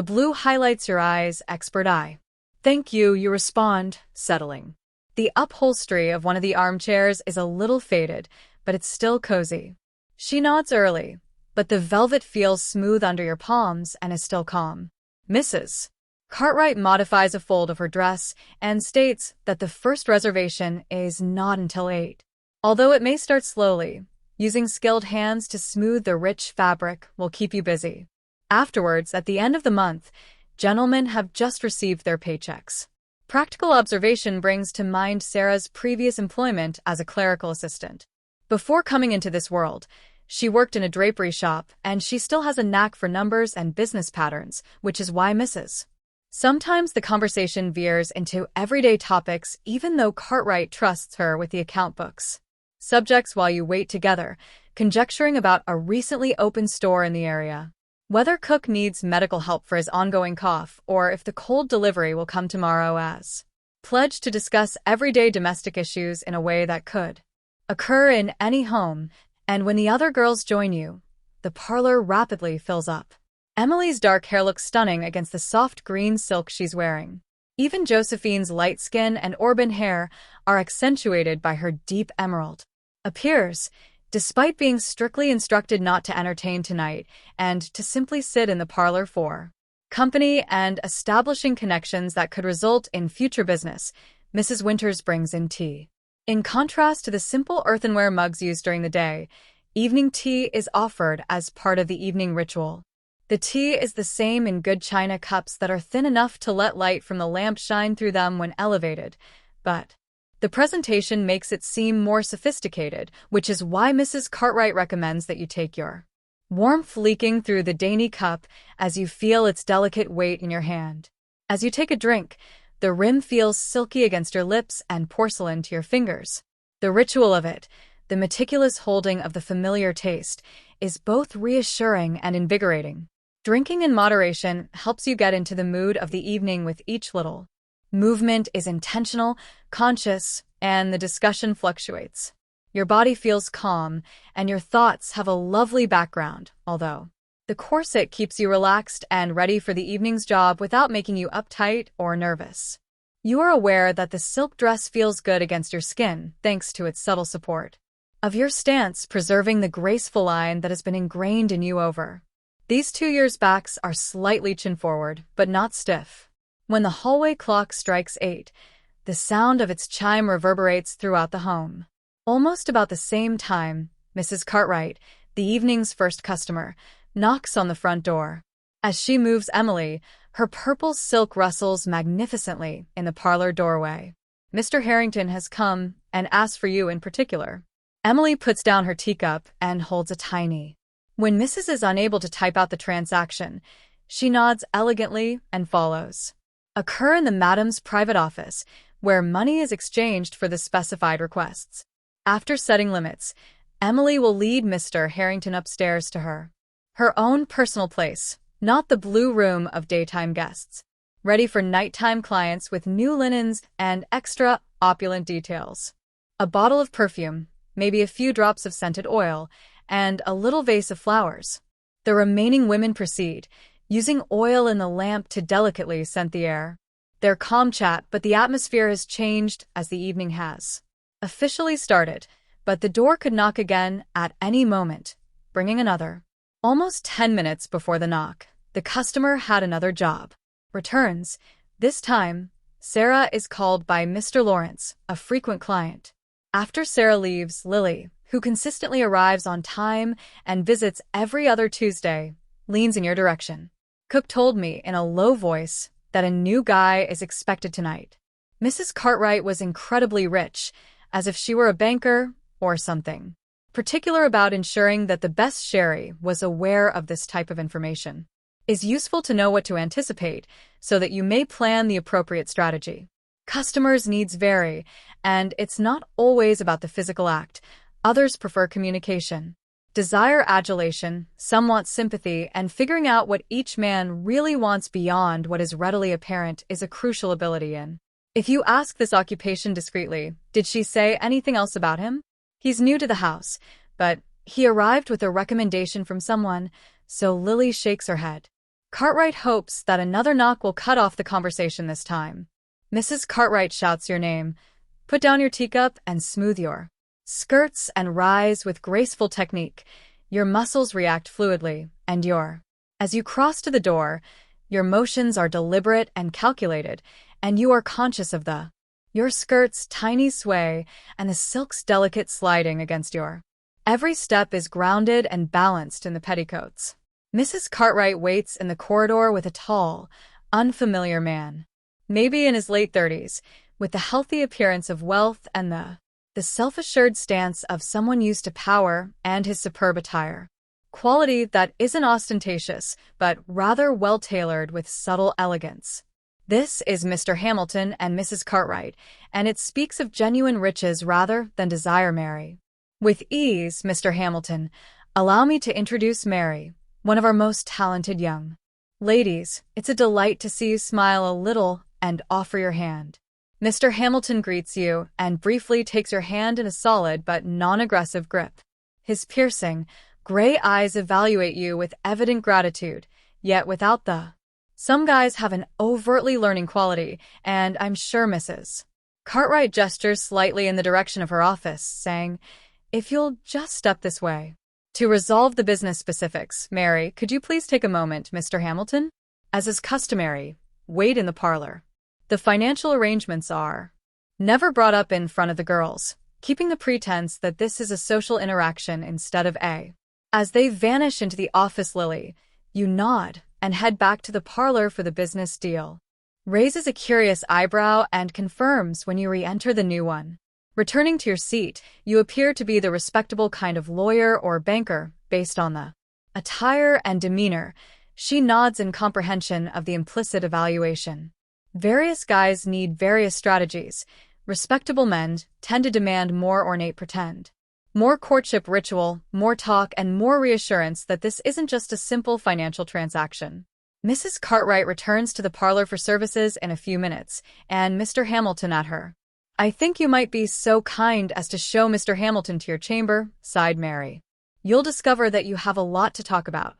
blue highlights your eyes, expert eye. Thank you, you respond, settling. The upholstery of one of the armchairs is a little faded, but it's still cozy. She nods early, but the velvet feels smooth under your palms and is still calm. Mrs. Cartwright modifies a fold of her dress and states that the first reservation is not until 8. Although it may start slowly, using skilled hands to smooth the rich fabric will keep you busy. Afterwards, at the end of the month, gentlemen have just received their paychecks. Practical observation brings to mind Sarah's previous employment as a clerical assistant. Before coming into this world, she worked in a drapery shop, and she still has a knack for numbers and business patterns, which is why Mrs. Sometimes the conversation veers into everyday topics even though Cartwright trusts her with the account books. Subjects while you wait together, conjecturing about a recently opened store in the area. Whether Cook needs medical help for his ongoing cough or if the cold delivery will come tomorrow as. Pledge to discuss everyday domestic issues in a way that could occur in any home, and when the other girls join you, the parlor rapidly fills up. Emily's dark hair looks stunning against the soft green silk she's wearing. Even Josephine's light skin and auburn hair are accentuated by her deep emerald. Appears, despite being strictly instructed not to entertain tonight and to simply sit in the parlor for company and establishing connections that could result in future business, Mrs. Winters brings in tea. In contrast to the simple earthenware mugs used during the day, evening tea is offered as part of the evening ritual. The tea is the same in good china cups that are thin enough to let light from the lamp shine through them when elevated, but the presentation makes it seem more sophisticated, which is why Mrs. Cartwright recommends that you take your warmth leaking through the dainty cup as you feel its delicate weight in your hand. As you take a drink, the rim feels silky against your lips and porcelain to your fingers. The ritual of it, the meticulous holding of the familiar taste, is both reassuring and invigorating. Drinking in moderation helps you get into the mood of the evening with each little movement is intentional, conscious, and the discussion fluctuates. Your body feels calm, and your thoughts have a lovely background, although the corset keeps you relaxed and ready for the evening's job without making you uptight or nervous. You are aware that the silk dress feels good against your skin thanks to its subtle support of your stance, preserving the graceful line that has been ingrained in you over these 2 years. Backs are slightly chin forward, but not stiff. When the hallway clock strikes 8, the sound of its chime reverberates throughout the home. Almost about the same time, Mrs. Cartwright, the evening's first customer, knocks on the front door. As she moves Emily, her purple silk rustles magnificently in the parlor doorway. Mr. Harrington has come and asked for you in particular. Emily puts down her teacup and holds a tiny. When Mrs. is unable to type out the transaction, she nods elegantly and follows. Occur in the madam's private office, where money is exchanged for the specified requests. After setting limits, Emily will lead Mr. Harrington upstairs to her own personal place, not the blue room of daytime guests, ready for nighttime clients with new linens and extra opulent details. A bottle of perfume, maybe a few drops of scented oil, and a little vase of flowers. The remaining women proceed, using oil in the lamp to delicately scent the air. Their calm chat, but the atmosphere has changed as the evening has officially started, but the door could knock again at any moment, bringing another. Almost 10 minutes before the knock, the customer had another job. Returns. This time, Sarah is called by Mr. Lawrence, a frequent client. After Sarah leaves, Lily, who consistently arrives on time and visits every other Tuesday, leans in your direction. Cook told me in a low voice that a new guy is expected tonight. Mrs. Cartwright was incredibly rich, as if she were a banker or something, particular about ensuring that the best sherry was aware of this type of information. Is useful to know what to anticipate so that you may plan the appropriate strategy. Customers' needs vary, and it's not always about the physical act. Others prefer communication. Desire adulation, some want sympathy, and figuring out what each man really wants beyond what is readily apparent is a crucial ability in. If you ask this occupation discreetly, did she say anything else about him? He's new to the house, but he arrived with a recommendation from someone, so Lily shakes her head. Cartwright hopes that another knock will cut off the conversation this time. Mrs. Cartwright shouts your name. Put down your teacup and smooth your skirts and rise with graceful technique. Your muscles react fluidly, and as you cross to the door, Your motions are deliberate and calculated, and you are conscious of your skirt's tiny sway and the silk's delicate sliding against your. Every step is grounded and balanced in the petticoats. Mrs. Cartwright waits in the corridor with a tall, unfamiliar man, maybe in his late 30s, with the healthy appearance of wealth and the self-assured stance of someone used to power and his superb attire. Quality that isn't ostentatious, but rather well-tailored with subtle elegance. This is Mr. Hamilton and Mrs. Cartwright, and it speaks of genuine riches rather than desire. Mary. With ease, Mr. Hamilton, allow me to introduce Mary, one of our most talented young ladies. It's a delight to see you smile a little and offer your hand. Mr. Hamilton greets you and briefly takes your hand in a solid but non-aggressive grip. His piercing, gray eyes evaluate you with evident gratitude, yet without the. Some guys have an overtly learning quality, and I'm sure Mrs. Cartwright gestures slightly in the direction of her office, saying, "If you'll just step this way." To resolve the business specifics, Mary, could you please take a moment, Mr. Hamilton? As is customary, wait in the parlor. The financial arrangements are never brought up in front of the girls, keeping the pretense that this is a social interaction instead of a. As they vanish into the office, Lily, you nod and head back to the parlor for the business deal. Raises a curious eyebrow and confirms when you re-enter the new one. Returning to your seat, you appear to be the respectable kind of lawyer or banker, based on the attire and demeanor. She nods in comprehension of the implicit evaluation. Various guys need various strategies. Respectable men tend to demand more ornate pretend. More courtship ritual, more talk, and more reassurance that this isn't just a simple financial transaction. Mrs. Cartwright returns to the parlor for services in a few minutes, and Mr. Hamilton at her. "I think you might be so kind as to show Mr. Hamilton to your chamber," sighed Mary. "You'll discover that you have a lot to talk about."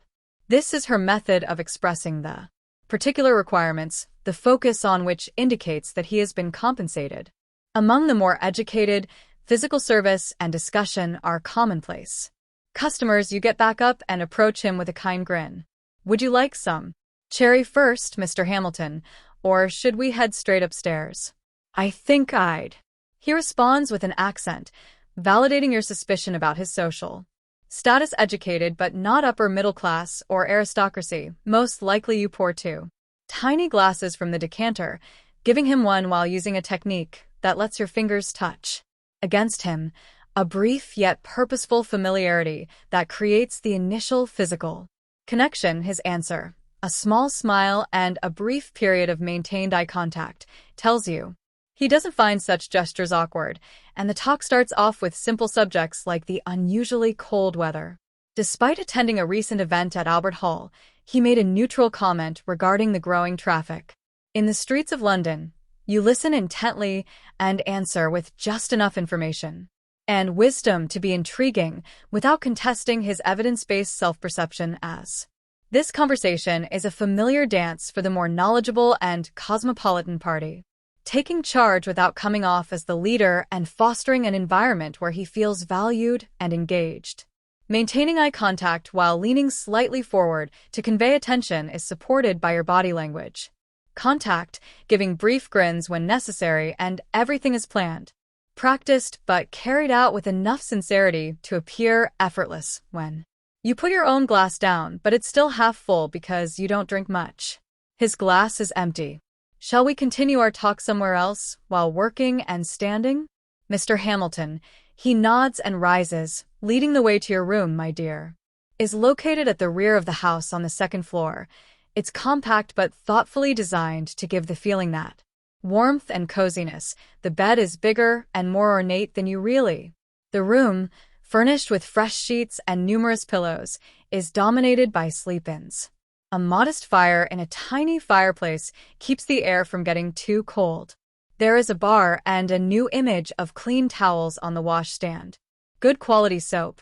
This is her method of expressing the particular requirements, the focus on which indicates that he has been compensated. Among the more educated, physical service and discussion are commonplace. Customers, you get back up and approach him with a kind grin. "Would you like some cherry first, Mr. Hamilton, or should we head straight upstairs?" "I think I'd." He responds with an accent, validating your suspicion about his social status. Educated but not upper middle class or aristocracy, most likely you pour two tiny glasses from the decanter, giving him one while using a technique that lets your fingers touch against him, a brief yet purposeful familiarity that creates the initial physical connection. His answer, a small smile and a brief period of maintained eye contact, tells you he doesn't find such gestures awkward, and the talk starts off with simple subjects like the unusually cold weather. Despite attending a recent event at Albert Hall, he made a neutral comment regarding the growing traffic in the streets of London. You listen intently and answer with just enough information and wisdom to be intriguing without contesting his evidence-based self-perception as. This conversation is a familiar dance for the more knowledgeable and cosmopolitan party, taking charge without coming off as the leader and fostering an environment where he feels valued and engaged. Maintaining eye contact while leaning slightly forward to convey attention is supported by your body language. Contact, giving brief grins when necessary, and everything is planned, practiced, but carried out with enough sincerity to appear effortless when you put your own glass down, but it's still half full because you don't drink much. His glass is empty. "Shall we continue our talk somewhere else while working and standing?" Mr. Hamilton, he nods and rises, leading the way to your room, my dear. Is located at the rear of the house on the second floor. It's compact but thoughtfully designed to give the feeling that warmth and coziness. The bed is bigger and more ornate than you really. The room, furnished with fresh sheets and numerous pillows, is dominated by sleep-ins. A modest fire in a tiny fireplace keeps the air from getting too cold. There is a bar and a new image of clean towels on the washstand. Good quality soap.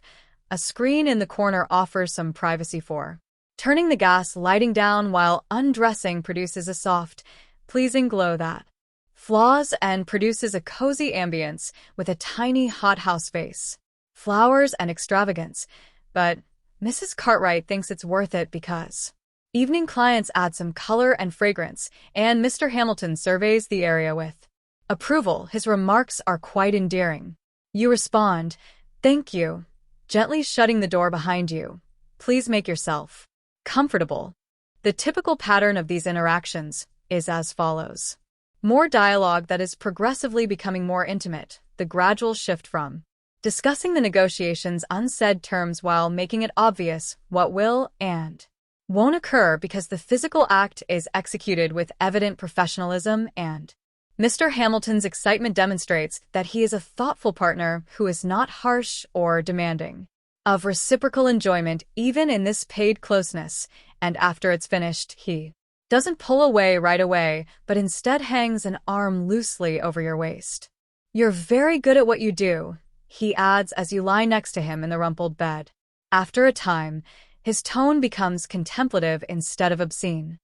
A screen in the corner offers some privacy for turning the gas lighting down while undressing produces a soft, pleasing glow that flaws and produces a cozy ambience with a tiny hothouse space. Flowers and extravagance, but Mrs. Cartwright thinks it's worth it because Evening clients add some color and fragrance, and Mr. Hamilton surveys the area with approval. His remarks are quite endearing. You respond, "Thank you," gently shutting the door behind you. "Please make yourself comfortable." The typical pattern of these interactions is as follows. More dialogue that is progressively becoming more intimate, the gradual shift from discussing the negotiations unsaid terms while making it obvious what will and won't occur because the physical act is executed with evident professionalism, and Mr. Hamilton's excitement demonstrates that he is a thoughtful partner who is not harsh or demanding of reciprocal enjoyment even in this paid closeness, and after it's finished, he doesn't pull away right away, but instead hangs an arm loosely over your waist. "You're very good at what you do," he adds as you lie next to him in the rumpled bed. After a time, his tone becomes contemplative instead of obscene.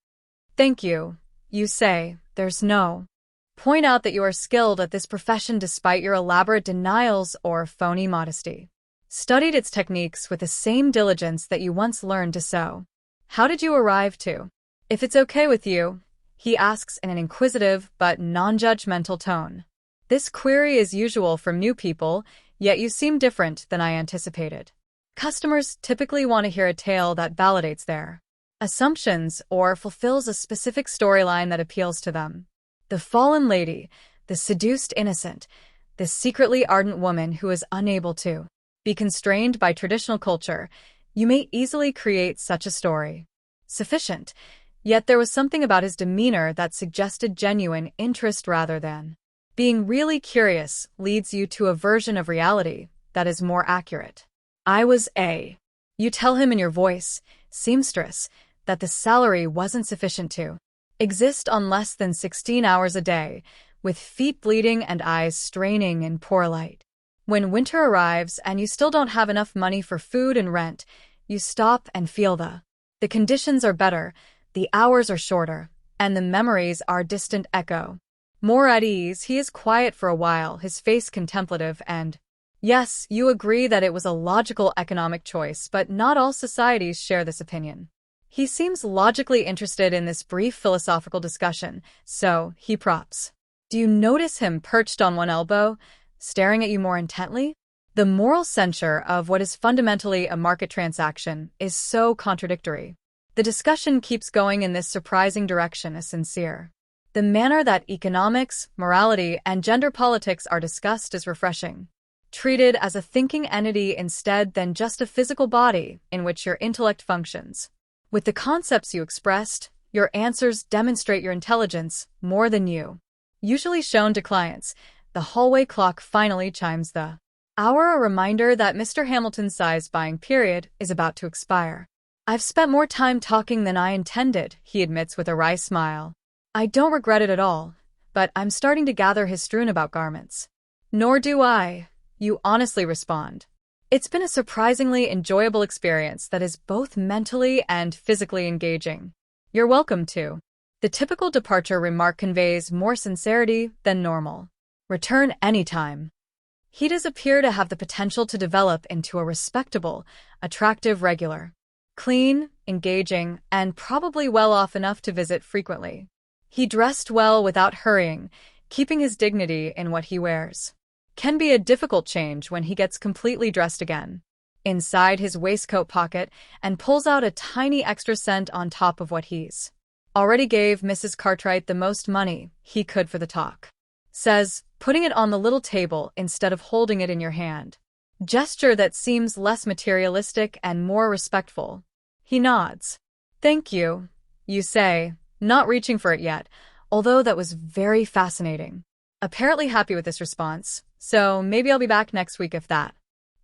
"Thank you," you say. "There's no." Point out that you are skilled at this profession despite your elaborate denials or phony modesty. Studied its techniques with the same diligence that you once learned to sew. "How did you arrive to?" "If it's okay with you," he asks in an inquisitive but non-judgmental tone. This query is usual from new people, yet you seem different than I anticipated. Customers typically want to hear a tale that validates their assumptions or fulfills a specific storyline that appeals to them. The fallen lady, the seduced innocent, the secretly ardent woman who is unable to be constrained by traditional culture. You may easily create such a story. Sufficient, yet there was something about his demeanor that suggested genuine interest rather than being really curious leads you to a version of reality that is more accurate. "I was a." You tell him in your voice, seamstress, that the salary wasn't sufficient to exist on less than 16 hours a day, with feet bleeding and eyes straining in poor light. When winter arrives and you still don't have enough money for food and rent, you stop and feel the conditions are better, the hours are shorter, and the memories are distant echo. More at ease, he is quiet for a while, his face contemplative, and yes, you agree that it was a logical economic choice, but not all societies share this opinion. He seems logically interested in this brief philosophical discussion, so he props. Do you notice him perched on one elbow, staring at you more intently? The moral censure of what is fundamentally a market transaction is so contradictory. The discussion keeps going in this surprising direction, as sincere. The manner that economics, morality, and gender politics are discussed is refreshing. Treated as a thinking entity instead than just a physical body in which your intellect functions. With the concepts you expressed, your answers demonstrate your intelligence more than you usually shown to clients. The hallway clock finally chimes the hour, a reminder that Mr. Hamilton's size buying period is about to expire. "I've spent more time talking than I intended," he admits with a wry smile. "I don't regret it at all, but I'm starting to gather his strewn about garments." "Nor do I," you honestly respond. "It's been a surprisingly enjoyable experience that is both mentally and physically engaging." "You're welcome to." The typical departure remark conveys more sincerity than normal. "Return anytime." He does appear to have the potential to develop into a respectable, attractive regular. Clean, engaging, and probably well off enough to visit frequently. He dressed well without hurrying, keeping his dignity in what he wears. Can be a difficult change when he gets completely dressed again. Inside his waistcoat pocket and pulls out a tiny extra cent on top of what he's already gave Mrs. Cartwright the most money he could for the talk. Says, putting it on the little table instead of holding it in your hand. Gesture that seems less materialistic and more respectful. He nods. "Thank you," you say, not reaching for it yet, although that was very fascinating. Apparently happy with this response, so maybe I'll be back next week if that.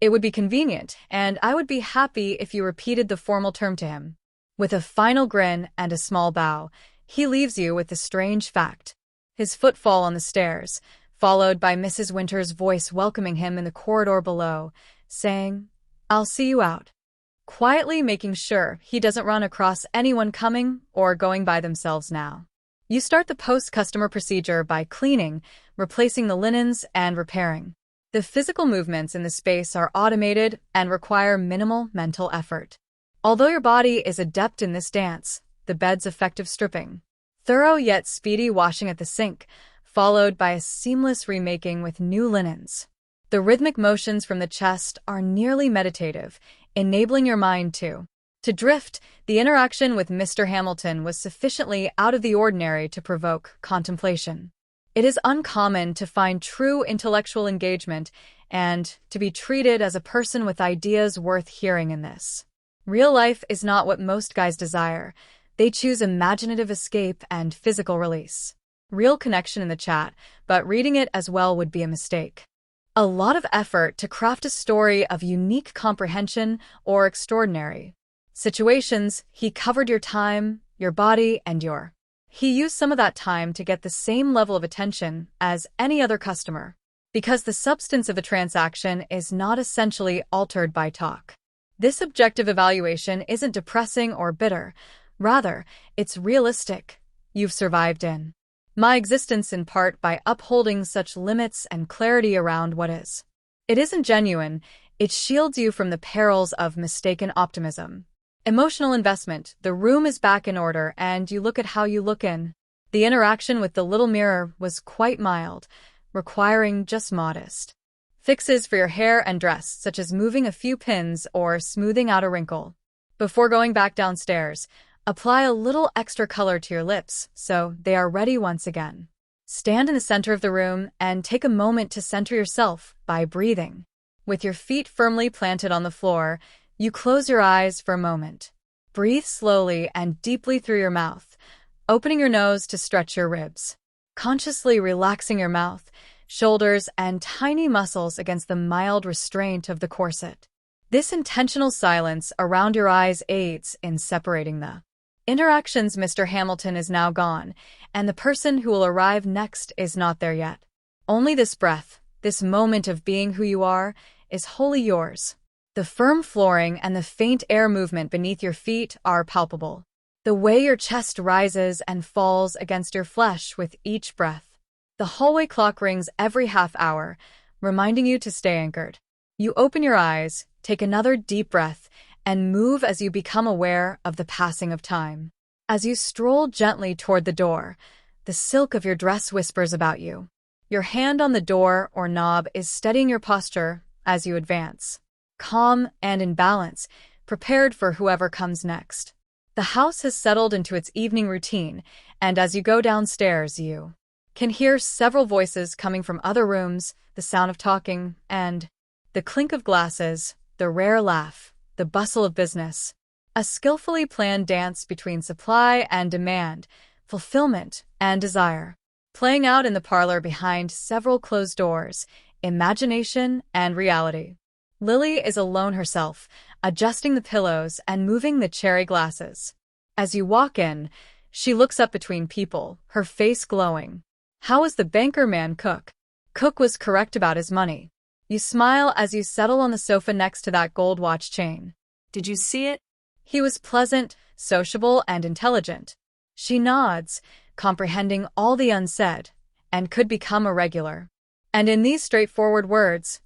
It would be convenient, and I would be happy if you repeated the formal term to him. With a final grin and a small bow, he leaves you with the strange fact. His footfall on the stairs, followed by Mrs. Winter's voice welcoming him in the corridor below, saying, "I'll see you out." Quietly making sure he doesn't run across anyone coming or going by themselves now. You start the post-customer procedure by cleaning, replacing the linens, and repairing. The physical movements in the space are automated and require minimal mental effort. Although your body is adept in this dance, the bed's effective stripping. Thorough yet speedy washing at the sink, followed by a seamless remaking with new linens. The rhythmic motions from the chest are nearly meditative, enabling your mind to drift. The interaction with Mr. Hamilton was sufficiently out of the ordinary to provoke contemplation. It is uncommon to find true intellectual engagement and to be treated as a person with ideas worth hearing in this. Real life is not what most guys desire. They choose imaginative escape and physical release. Real connection in the chat, but reading it as well would be a mistake. A lot of effort to craft a story of unique comprehension or extraordinary situations. He covered your time, your body, and he used some of that time to get the same level of attention as any other customer, because the substance of the transaction is not essentially altered by talk. This objective evaluation isn't depressing or bitter. Rather, it's realistic. You've survived in my existence in part by upholding such limits and clarity around what is. It isn't genuine. It shields you from the perils of mistaken optimism. Emotional investment. The room is back in order, and you look at how you look in. The interaction with the little mirror was quite mild, requiring just modest fixes for your hair and dress, such as moving a few pins or smoothing out a wrinkle. Before going back downstairs, apply a little extra color to your lips so they are ready once again. Stand in the center of the room and take a moment to center yourself by breathing. With your feet firmly planted on the floor, you close your eyes for a moment. Breathe slowly and deeply through your mouth, opening your nose to stretch your ribs. Consciously relaxing your mouth, shoulders, and tiny muscles against the mild restraint of the corset. This intentional silence around your eyes aids in separating the interactions. Mr. Hamilton is now gone, and the person who will arrive next is not there yet. Only this breath, this moment of being who you are, is wholly yours. The firm flooring and the faint air movement beneath your feet are palpable. The way your chest rises and falls against your flesh with each breath. The hallway clock rings every half hour, reminding you to stay anchored. You open your eyes, take another deep breath, and move as you become aware of the passing of time. As you stroll gently toward the door, the silk of your dress whispers about you. Your hand on the door or knob is steadying your posture as you advance. Calm and in balance, prepared for whoever comes next. The house has settled into its evening routine, and as you go downstairs, you can hear several voices coming from other rooms, the sound of talking, and the clink of glasses, the rare laugh, the bustle of business. A skillfully planned dance between supply and demand, fulfillment and desire, playing out in the parlor behind several closed doors, imagination and reality. Lily is alone herself, adjusting the pillows and moving the cherry glasses. As you walk in, she looks up between people, her face glowing. How was the banker man Cook? Cook was correct about his money. You smile as you settle on the sofa next to that gold watch chain. Did you see it? He was pleasant, sociable, and intelligent. She nods, comprehending all the unsaid, and could become a regular. And in these straightforward words,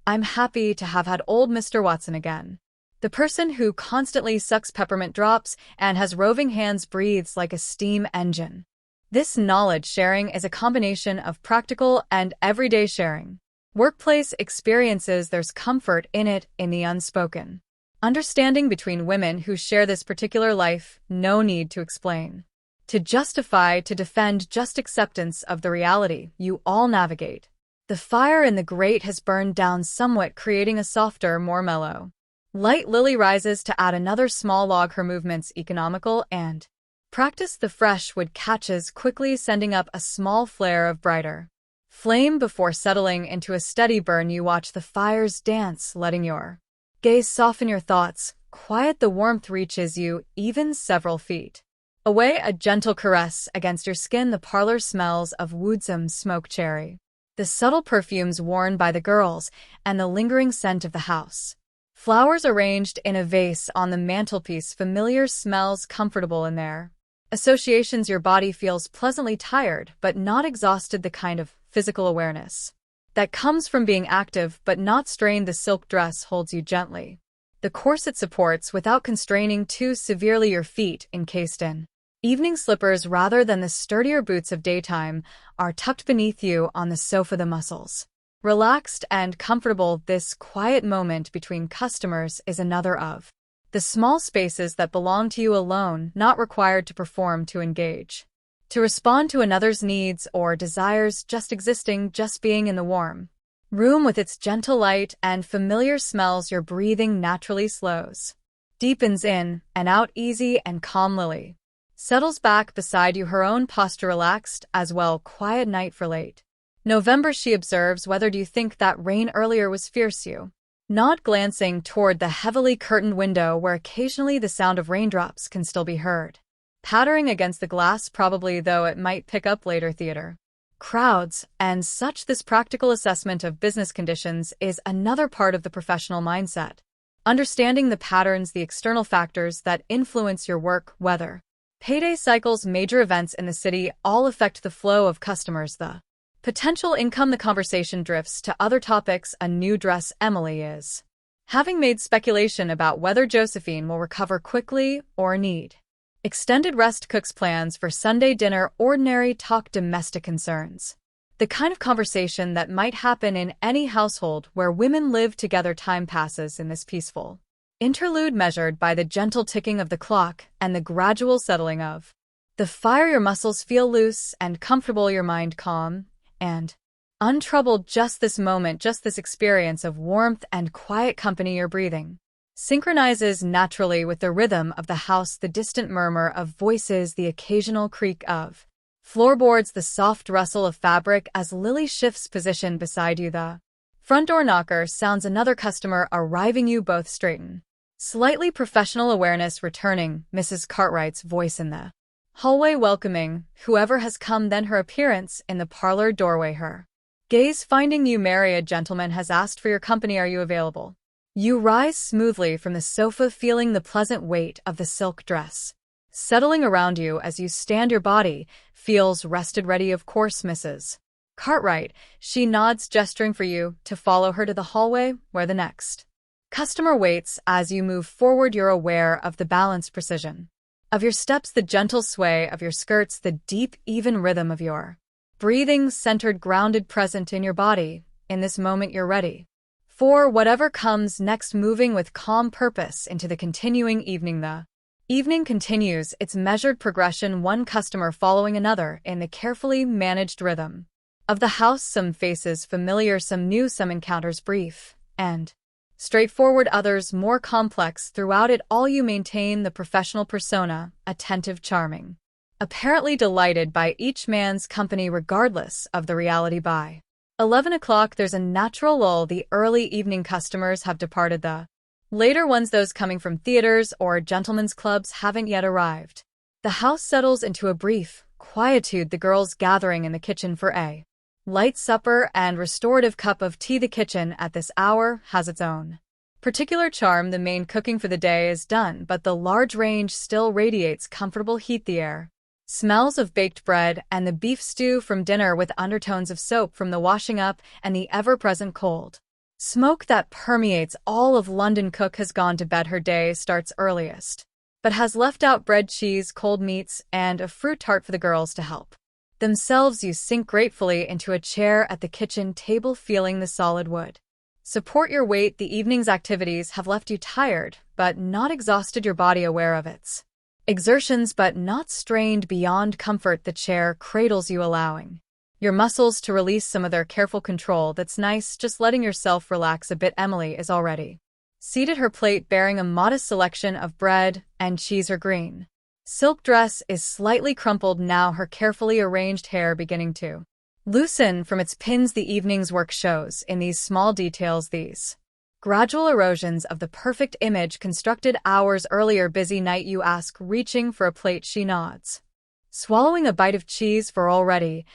I'm happy to have had old Mr. Watson again. The person who constantly sucks peppermint drops and has roving hands breathes like a steam engine. This knowledge sharing is a combination of practical and everyday sharing. Workplace experiences, there's comfort in it in the unspoken understanding between women who share this particular life, no need to explain. To justify, to defend, just acceptance of the reality you all navigate. The fire in the grate has burned down somewhat, creating a softer, more mellow light. Lily rises to add another small log, her movements economical and practice. The fresh wood catches quickly, sending up a small flare of brighter flame before settling into a steady burn. You watch the fires dance, letting your gaze soften your thoughts. Quiet, the warmth reaches you even several feet away, a gentle caress against your skin. The parlor smells of woodsome smoked cherry, the subtle perfumes worn by the girls, and the lingering scent of the house. Flowers arranged in a vase on the mantelpiece, familiar smells, comfortable in their associations. Your body feels pleasantly tired but not exhausted, the kind of physical awareness that comes from being active but not strained. The silk dress holds you gently. the corset supports without constraining too severely your feet encased in. Evening slippers rather than the sturdier boots of daytime are tucked beneath you on the sofa. The muscles. Relaxed and comfortable, this quiet moment between customers is another of the small spaces that belong to you alone, not required to perform to engage, to respond to another's needs or desires, just existing, just being in the warm room with its gentle light and familiar smells. Your breathing naturally slows, deepens in and out, easy and calm. Lily settles back beside you, her own posture relaxed as well. Quiet night for late November, she observes. Whether do you think that rain earlier was fierce? You nod, glancing toward the heavily curtained window where occasionally the sound of raindrops can still be heard, pattering against the glass, probably, though it might pick up later. Theater crowds and such. This practical assessment of business conditions is another part of the professional mindset. Understanding the patterns, the external factors that influence your work, weather, payday cycles, major events in the city, all affect the flow of customers, the potential income. The conversation drifts to other topics. A new dress. Emily is having made speculation about whether Josephine will recover quickly or need extended rest. Cooks plans for Sunday dinner. Ordinary talk. Domestic concerns. The kind of conversation that might happen in any household where women live together. Time passes in this peaceful interlude, measured by the gentle ticking of the clock and the gradual settling of the fire. Your muscles feel loose and comfortable, your mind calm and untroubled. Just this moment, just this experience of warmth and quiet company. Your breathing synchronizes naturally with the rhythm of the house, the distant murmur of voices, the occasional creak of floorboards, the soft rustle of fabric as Lily shifts position beside you. The front door knocker sounds, another customer arriving. You both straighten, slightly, professional awareness returning. Mrs. Cartwright's voice in the hallway welcoming whoever has come, then her appearance in the parlor doorway, her gaze finding you. Mary, a gentleman has asked for your company. Are you available? You rise smoothly from the sofa, feeling the pleasant weight of the silk dress settling around you as you stand. Your body feels rested, ready. Of course, Mrs. Cartwright. She nods, gesturing for you to follow her to the hallway where the next customer waits. As you move forward, you're aware of the balanced precision of your steps, the gentle sway of your skirts, the deep, even rhythm of your breathing, centered, grounded, present in your body. In this moment, you're ready for whatever comes next, moving with calm purpose into the continuing evening. The evening continues its measured progression, one customer following another in the carefully managed rhythm of the house. Some faces familiar, some new, some encounters brief and straightforward, others more complex. Throughout it all, you maintain the professional persona, attentive, charming, apparently delighted by each man's company regardless of the reality. By 11 o'clock, there's a natural lull. The early evening customers have departed. The later ones, those coming from theaters or gentlemen's clubs, haven't yet arrived. The house settles into a brief quietude, the girls gathering in the kitchen for a light supper and restorative cup of tea. The kitchen at this hour has its own particular charm. The main cooking for the day is done, but the large range still radiates comfortable heat. The air smells of baked bread and the beef stew from dinner, with undertones of soap from the washing up and the ever-present cold smoke that permeates all of London. Cook has gone to bed. Her day starts earliest, but has left out bread, cheese, cold meats, and a fruit tart for the girls to help themselves. You sink gratefully into a chair at the kitchen table, feeling the solid wood support your weight. The evening's activities have left you tired, but not exhausted, your body aware of its exertions, but not strained beyond comfort. The chair cradles you, allowing your muscles to release some of their careful control. That's nice, just letting yourself relax a bit. Emily is already seated, her plate bearing a modest selection of bread and cheese. Her green silk dress is slightly crumpled now, her carefully arranged hair beginning to loosen from its pins. The evening's work shows in these small details, these gradual erosions of the perfect image constructed hours earlier. Busy night, you ask, reaching for a plate. She nods, swallowing a bite of cheese for already,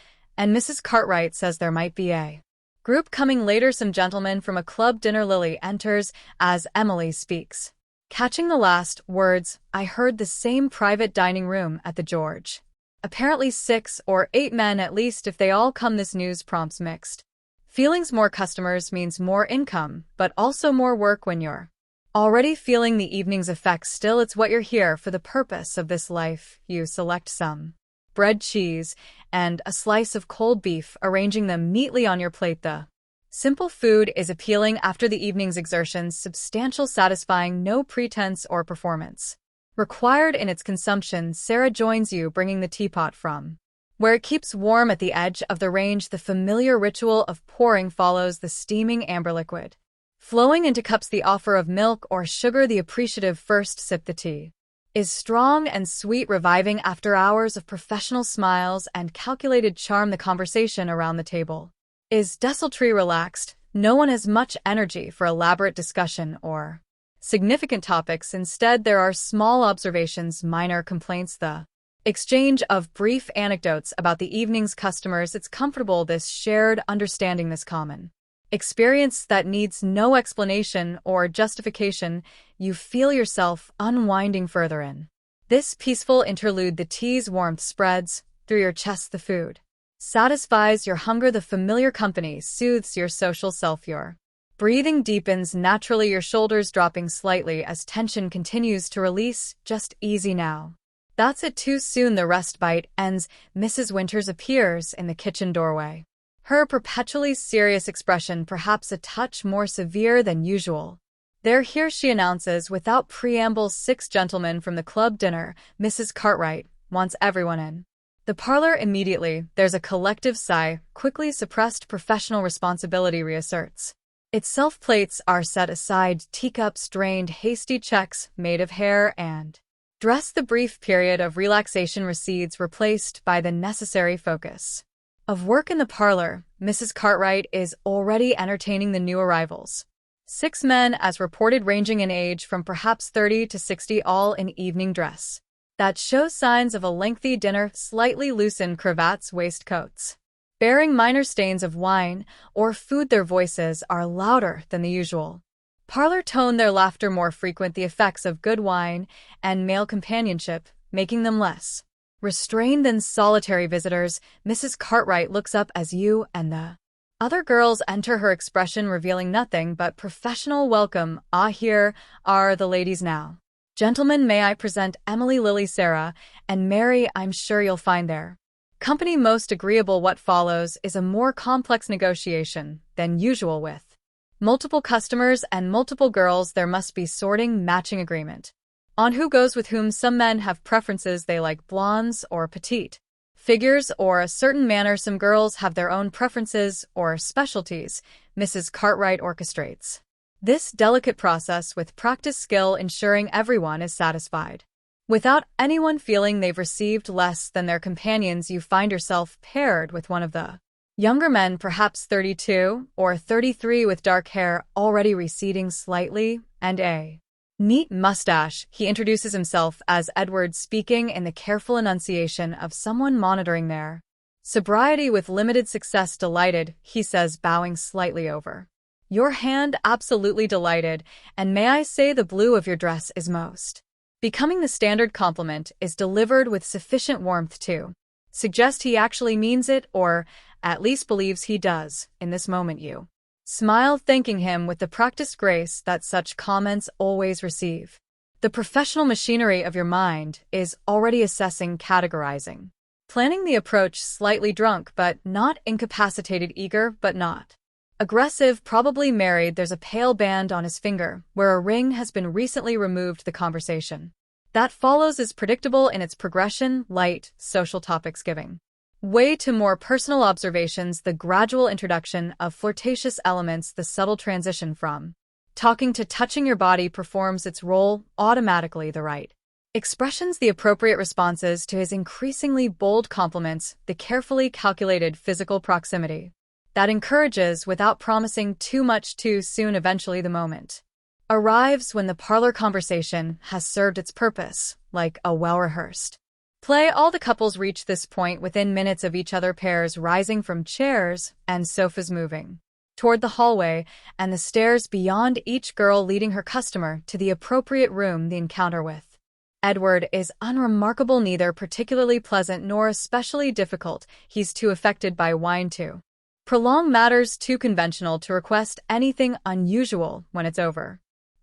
and Mrs. Cartwright says there might be a group coming later, some gentlemen from a club dinner. Lily enters as Emily speaks, catching the last words. I heard the same private dining room at the George. Apparently 6 or 8 men at least. If they all come, this news prompts mixed feelings. More customers means more income, but also more work when you're Already feeling the evening's effects, still it's what you're here for the purpose of this life. You select some bread, cheese, and a slice of cold beef, arranging them neatly on your plate. The simple food is appealing after the evening's exertions, substantial, satisfying, no pretense or performance required in its consumption. Sarah joins you, bringing the teapot from where it keeps warm at the edge of the range. The familiar ritual of pouring follows, the steaming amber liquid flowing into cups, the offer of milk or sugar, the appreciative first sip. The tea is strong and sweet, reviving after hours of professional smiles and calculated charm. The conversation around the table is desultory, relaxed. No one has much energy for elaborate discussion or significant topics. Instead, there are small observations, minor complaints, the exchange of brief anecdotes about the evening's customers. It's comfortable, this shared understanding, this common experience that needs no explanation or justification. You feel yourself unwinding further in this peaceful interlude. The tea's warmth spreads through your chest. The food satisfies your hunger. The familiar company soothes your social self. Your breathing deepens naturally, your shoulders dropping slightly as tension continues to release. Just easy now. That's it. Too soon. The respite ends. Mrs. Winters appears in the kitchen doorway, her perpetually serious expression perhaps a touch more severe than usual. "They're here," she announces without preamble. 6 gentlemen from the club dinner. Mrs. Cartwright wants everyone in the parlor immediately. There's a collective sigh. Quickly suppressed professional responsibility reasserts itself. Plates are set aside, teacups drained, hasty checks made of hair and dress. The brief period of relaxation recedes, replaced by the necessary focus of work in the parlor. Mrs. Cartwright is already entertaining the new arrivals. 6 men, as reported, ranging in age from perhaps 30 to 60, all in evening dress that shows signs of a lengthy dinner, slightly loosened cravats, waistcoats bearing minor stains of wine or food. Their voices are louder than the usual parlor tone, their laughter more frequent, the effects of good wine and male companionship making them less restrained than solitary visitors. Mrs. Cartwright looks up as you and the other girls enter, her expression revealing nothing but professional welcome. "Ah, here are the ladies now. Gentlemen, may I present Emily, Lily, Sarah, and Mary. I'm sure you'll find their company most agreeable." What follows is a more complex negotiation than usual. With multiple customers and multiple girls, there must be sorting, matching agreement on who goes with whom. Some men have preferences, they like blondes or petite figures or a certain manner. Some girls have their own preferences or specialties. Mrs. Cartwright orchestrates this delicate process with practiced skill, ensuring everyone is satisfied without anyone feeling they've received less than their companions. You find yourself paired with one of the younger men, perhaps 32 or 33, with dark hair already receding slightly and a neat mustache. He introduces himself as Edward, speaking in the careful enunciation of someone monitoring their sobriety with limited success. "Delighted," he says, bowing slightly over your hand. "Absolutely delighted, and may I say the blue of your dress is most becoming." The standard compliment is delivered with sufficient warmth to suggest he actually means it, or at least believes he does. In this moment you smile, thanking him with the practiced grace that such comments always receive. The professional machinery of your mind is already assessing, categorizing, planning the approach. Slightly drunk but not incapacitated, eager but not aggressive, probably married. There's a pale band on his finger where a ring has been recently removed. The conversation that follows is predictable in its progression, light, social topics giving way to more personal observations, the gradual introduction of flirtatious elements, the subtle transition from talking to touching. Your body performs its role automatically, the right expressions, the appropriate responses to his increasingly bold compliments, the carefully calculated physical proximity that encourages without promising too much too soon. Eventually the moment arrives when the parlor conversation has served its purpose, like a well-rehearsed play. All the couples reach this point within minutes of each other, pairs rising from chairs and sofas, moving toward the hallway and the stairs beyond, each girl leading her customer to the appropriate room. The encounter with Edward is unremarkable, neither particularly pleasant nor especially difficult. He's too affected by wine to prolong matters, too conventional to request anything unusual when it's over.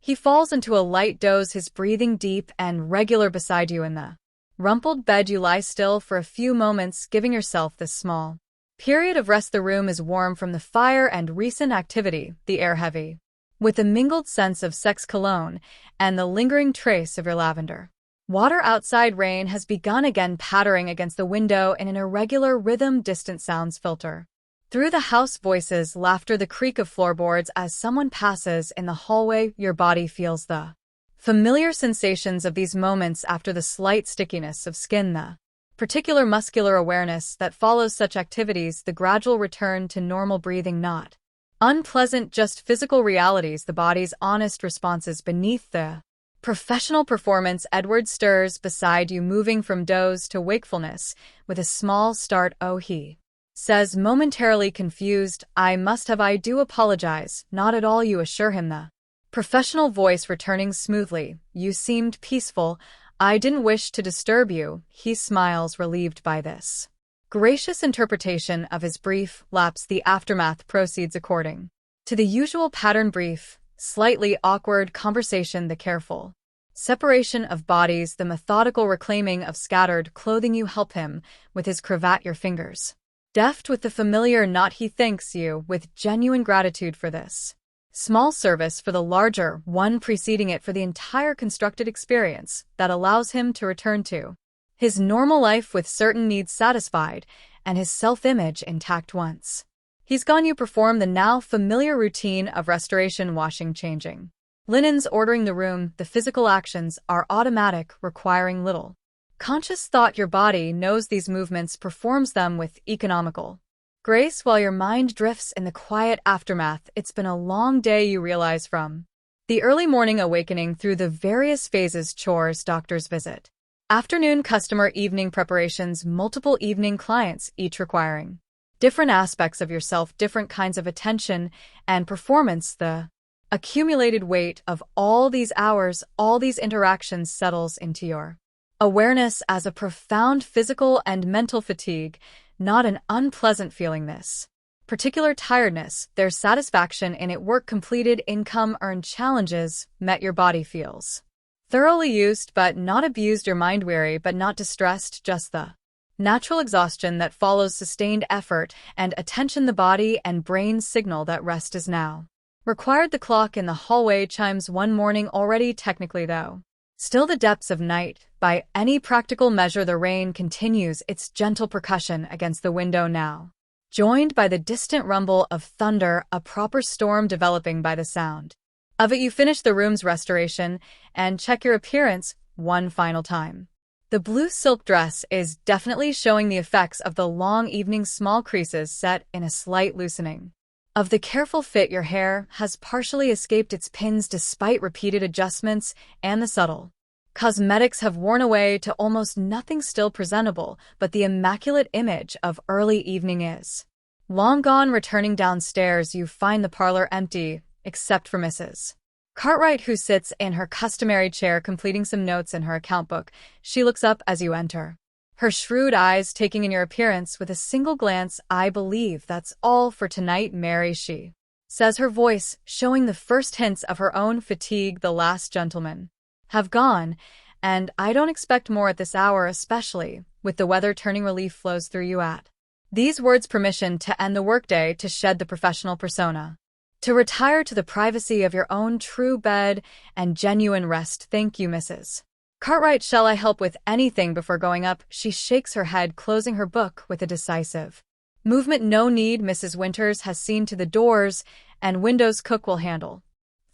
He falls into a light doze, his breathing deep and regular. Beside you in the rumpled bed you lie still for a few moments, giving yourself this small period of rest. The room is warm from the fire and recent activity, the air heavy with a mingled sense of sex cologne and the lingering trace of your lavender. Water outside. Rain has begun again, pattering against the window in an irregular rhythm. Distant sounds filter through the house, voices, laughter, the creak of floorboards as someone passes in the hallway. Your body feels the familiar sensations of these moments after the slight stickiness of skin, the particular muscular awareness that follows such activities, the gradual return to normal breathing, not unpleasant, just physical realities, the body's honest responses beneath the professional performance. Edward stirs beside you, moving from doze to wakefulness with a small start. Oh, he says, momentarily confused. I do apologize. Not at all, you assure him, the professional voice returning smoothly. You seemed peaceful. I didn't wish to disturb you. He smiles, relieved by this gracious interpretation of his brief lapse. The aftermath proceeds according to the usual pattern: brief, slightly awkward conversation, the careful separation of bodies, the methodical reclaiming of scattered clothing. You help him with his cravat, your fingers deft with the familiar knot. He thanks you with genuine gratitude for this small service, for the larger one preceding it, for the entire constructed experience that allows him to return to his normal life with certain needs satisfied and his self-image intact. Once he's gone, you perform the now familiar routine of restoration: washing, changing linens, ordering the room. The physical actions are automatic, requiring little conscious thought. Your body knows these movements, performs them with economical grace while your mind drifts in the quiet aftermath. It's been a long day, you realize, from the early morning awakening through the various phases: chores, doctor's visit, afternoon customer, evening preparations, multiple evening clients, each requiring different aspects of yourself, different kinds of attention and performance. The accumulated weight of all these hours, all these interactions settles into your awareness as a profound physical and mental fatigue, not an unpleasant feeling. This particular tiredness, there's satisfaction in it. Work completed, income earned, challenges met. Your body feels thoroughly used but not abused, your mind weary but not distressed, just the natural exhaustion that follows sustained effort and attention. The body and brain signal that rest is now required. The clock in the hallway chimes one morning already, technically though still the depths of night. By any practical measure, the rain continues its gentle percussion against the window, now joined by the distant rumble of thunder, a proper storm developing. By the sound of it, you finish the room's restoration and check your appearance one final time. The blue silk dress is definitely showing the effects of the long evening, small creases set in a slight loosening of the careful fit. Your hair has partially escaped its pins despite repeated adjustments, and the subtle cosmetics have worn away to almost nothing, still presentable, but the immaculate image of early evening is long gone. Returning downstairs, you find the parlor empty, except for Mrs. Cartwright, who sits in her customary chair completing some notes in her account book. She looks up as you enter, her shrewd eyes taking in your appearance with a single glance. I believe that's all for tonight, Mary, she says, her voice showing the first hints of her own fatigue. The last gentlemen have gone, and I don't expect more at this hour, especially with the weather turning. Relief flows through you at these words, permission to end the workday, to shed the professional persona, to retire to the privacy of your own true bed and genuine rest. Thank you, Mrs. Cartwright. Shall I help with anything before going up? She shakes her head, closing her book with a decisive movement. No need, Mrs. Winters has seen to the doors and windows. Cook will handle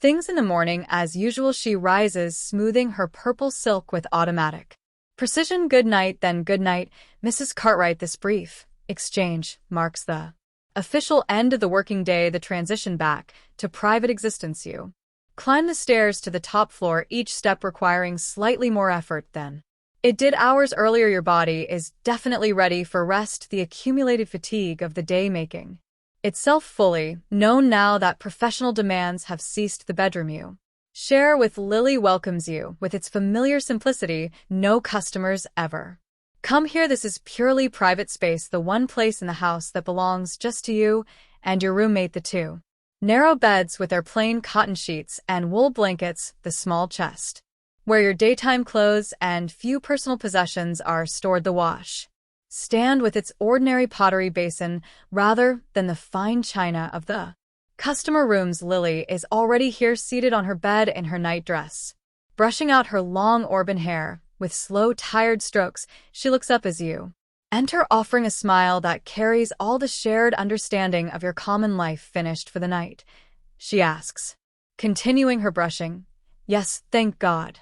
things in the morning as usual. She rises, smoothing her purple silk with automatic precision. Good night, then. Good night, Mrs. Cartwright. This brief exchange marks the official end of the working day, the transition back to private existence. You climb the stairs to the top floor, each step requiring slightly more effort than it did hours earlier. Your body is definitely ready for rest, the accumulated fatigue of the day making itself fully known now that professional demands have ceased. The bedroom you share with Lily welcomes you with its familiar simplicity. No customers ever come here. This is purely private space, the one place in the house that belongs just to you and your roommate. The two Narrow beds with their plain cotton sheets and wool blankets, the small chest, where your daytime clothes and few personal possessions are stored, the wash stand with its ordinary pottery basin rather than the fine china of the customer rooms. Lily is already here, seated on her bed in her nightdress, brushing out her long auburn hair. With slow, tired strokes, she looks up as you enter, offering a smile that carries all the shared understanding of your common life. Finished for the night? She asks, continuing her brushing. Yes, thank God.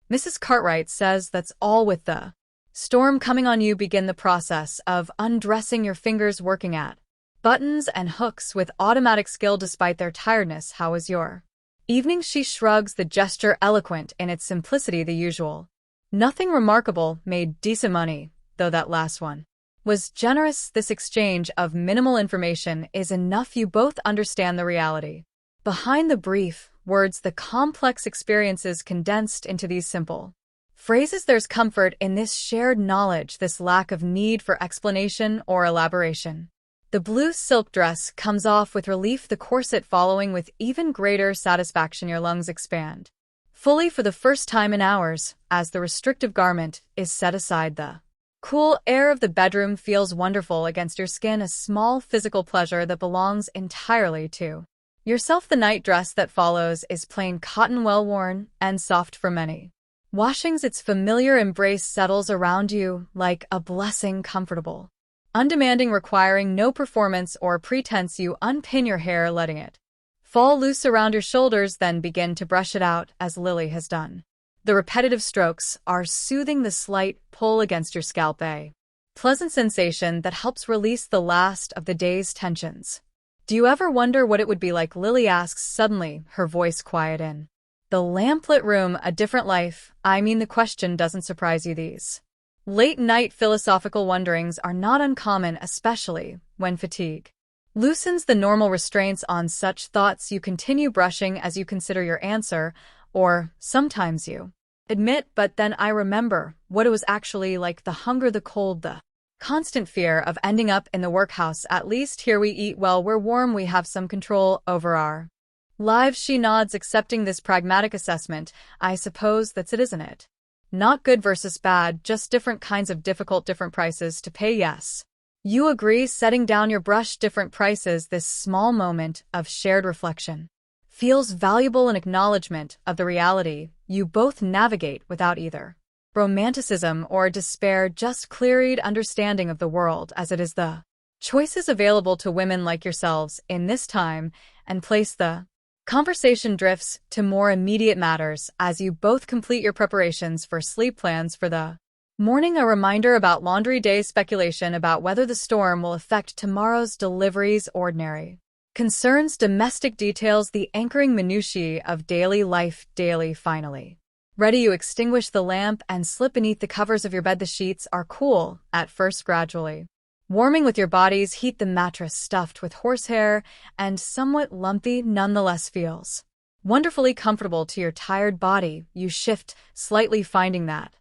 Mrs. Cartwright says that's all. With the storm coming on, you begin the process of undressing, your fingers working at buttons and hooks with automatic skill despite their tiredness. How was your evening? She shrugs, the gesture eloquent in its simplicity. The usual. Nothing remarkable, made decent money, though that last one was generous. This exchange of minimal information is enough. You both understand the reality behind the brief words, the complex experiences condensed into these simple phrases. There's comfort in this shared knowledge, this lack of need for explanation or elaboration. The blue silk dress comes off with relief, the corset following with even greater satisfaction. Your lungs expand fully for the first time in hours as the restrictive garment is set aside. The cool air of the bedroom feels wonderful against your skin, a small physical pleasure that belongs entirely to yourself. The night dress that follows is plain cotton, well worn and soft for many washings. Its familiar embrace settles around you like a blessing, comfortable, undemanding, requiring no performance or pretense. You unpin your hair, letting it fall loose around your shoulders, then begin to brush it out as Lily has done. The repetitive strokes are soothing, the slight pull against your scalp a pleasant sensation that helps release the last of the day's tensions. Do you ever wonder what it would be like? Lily asks suddenly, her voice quiet in the lamplit room. A different life? I mean, the question doesn't surprise you. These late-night philosophical wonderings are not uncommon, especially when fatigue loosens the normal restraints on such thoughts. You continue brushing as you consider your answer, or sometimes you admit, but then I remember what it was actually like: the hunger, the cold, the constant fear of ending up in the workhouse. At least here we eat well, we're warm, we have some control over our lives. She nods, accepting this pragmatic assessment. I suppose that's it, isn't it? Not good versus bad, just different kinds of difficult, different prices to pay. Yes. You agree, setting down your brush. Different prices. This small moment of shared reflection feels valuable, an acknowledgement of the reality you both navigate without either romanticism or despair, just clear-eyed understanding of the world as it is, the choices available to women like yourselves in this time and place. The conversation drifts to more immediate matters as you both complete your preparations for sleep, plans for the morning, a reminder about laundry day, speculation about whether the storm will affect tomorrow's deliveries, ordinary concerns, domestic details, the anchoring minutiae of daily life. Daily finally ready, you extinguish the lamp and slip beneath the covers of your bed. The sheets are cool at first, gradually warming with your body's heat. The mattress, stuffed with horsehair and somewhat lumpy, nonetheless feels wonderfully comfortable to your tired body. You shift slightly, finding that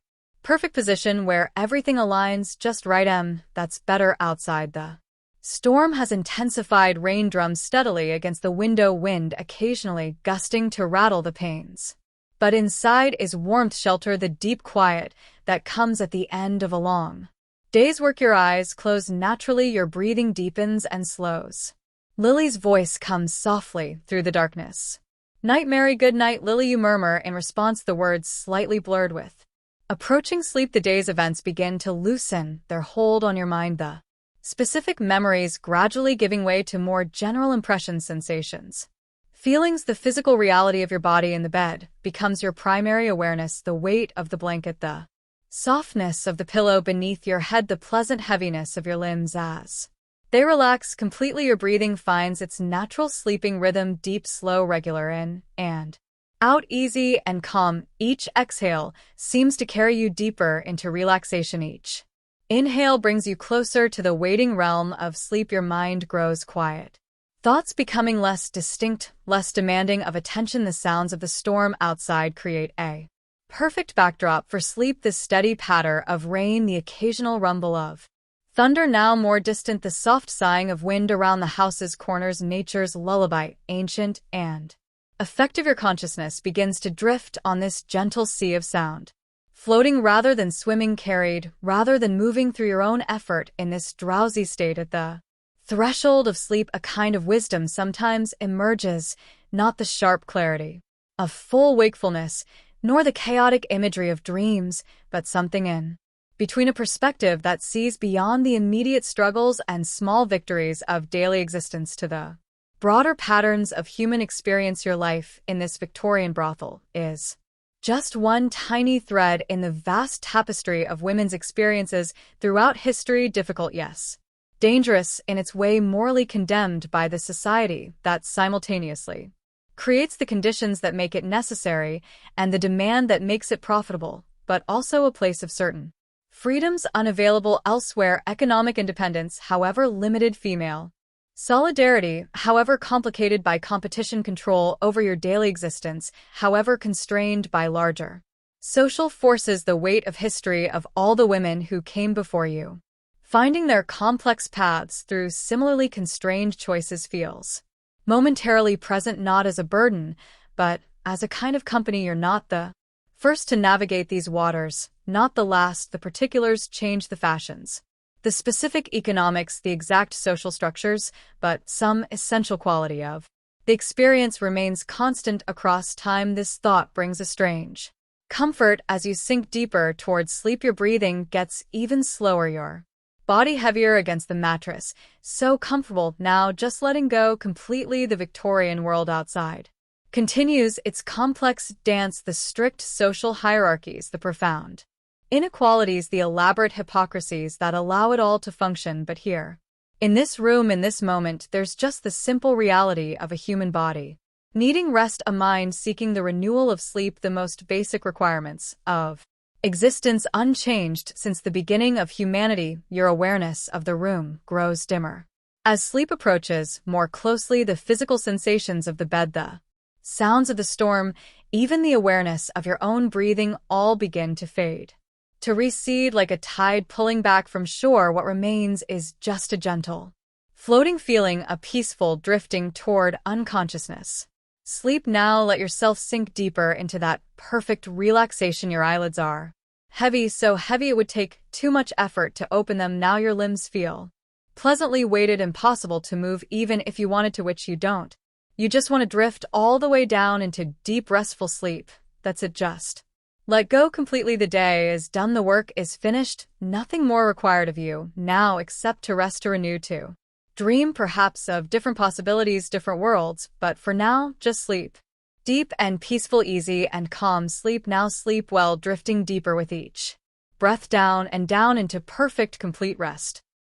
perfect position where everything aligns just right. That's better. Outside, the storm has intensified. Rain drums steadily against the window, wind occasionally gusting to rattle the panes. But inside is warmth, shelter, the deep quiet that comes at the end of a long day's work. Your eyes close naturally, your breathing deepens and slows. Lily's voice comes softly through the darkness. Night, Mary, good night, Lily, you murmur in response, the words slightly blurred with approaching sleep. The day's events begin to loosen their hold on your mind, the specific memories gradually giving way to more general impressions, sensations, feelings. The physical reality of your body in the bed becomes your primary awareness, the weight of the blanket, the softness of the pillow beneath your head, the pleasant heaviness of your limbs as they relax completely. Your breathing finds its natural sleeping rhythm, deep, slow, regular, in and out, easy and calm. Each exhale seems to carry you deeper into relaxation. Each inhale brings you closer to the waiting realm of sleep. Your mind grows quiet, thoughts becoming less distinct, less demanding of attention. The sounds of the storm outside create a perfect backdrop for sleep, the steady patter of rain, the occasional rumble of Thunder now more distant, the soft sighing of wind around the house's corners, nature's lullaby, ancient and effective. Your consciousness begins to drift on this gentle sea of sound, floating rather than swimming, carried rather than moving through your own effort in this drowsy state. At the threshold of sleep, a kind of wisdom sometimes emerges, not the sharp clarity of full wakefulness, nor the chaotic imagery of dreams, but something in between, a perspective that sees beyond the immediate struggles and small victories of daily existence to the broader patterns of human experience. Your life in this Victorian brothel is just one tiny thread in the vast tapestry of women's experiences throughout history, difficult, yes, dangerous in its way, morally condemned by the society that simultaneously creates the conditions that make it necessary and the demand that makes it profitable, but also a place of certain freedoms unavailable elsewhere. Economic independence, however limited, female solidarity, however complicated by competition, control over your daily existence, however constrained by larger social forces, the weight of history of all the women who came before you, finding their complex paths through similarly constrained choices, feels momentarily present, not as a burden, but as a kind of company. You're not the first to navigate these waters, not the last. The particulars change the fashions, the specific economics, the exact social structures, but some essential quality of the experience remains constant across time. This thought brings a strange comfort as you sink deeper towards sleep. Your breathing gets even slower, your body heavier against the mattress, so comfortable now, just letting go completely. The Victorian world outside continues its complex dance, the strict social hierarchies, the profound inequalities, the elaborate hypocrisies that allow it all to function. But here, in this room, in this moment, there's just the simple reality of a human body needing rest, a mind seeking the renewal of sleep, the most basic requirements of existence unchanged since the beginning of humanity. Your awareness of the room grows dimmer as sleep approaches more closely, the physical sensations of the bed, the sounds of the storm, even the awareness of your own breathing, all begin to fade, to recede like a tide pulling back from shore. What remains is just a gentle, floating feeling, a peaceful drifting toward unconsciousness. Sleep now. Let yourself sink deeper into that perfect relaxation. Your eyelids are heavy, so heavy it would take too much effort to open them. Now your limbs feel pleasantly weighted, impossible to move even if you wanted to, which you don't. You just want to drift all the way down into deep, restful sleep. That's it, just let go completely. The day is done, the work is finished, nothing more required of you now except to rest, to renew, to dream perhaps of different possibilities, different worlds, but for now, just sleep. Deep and peaceful, easy and calm sleep. Now sleep well, drifting deeper with each breath, down and down into perfect, complete rest.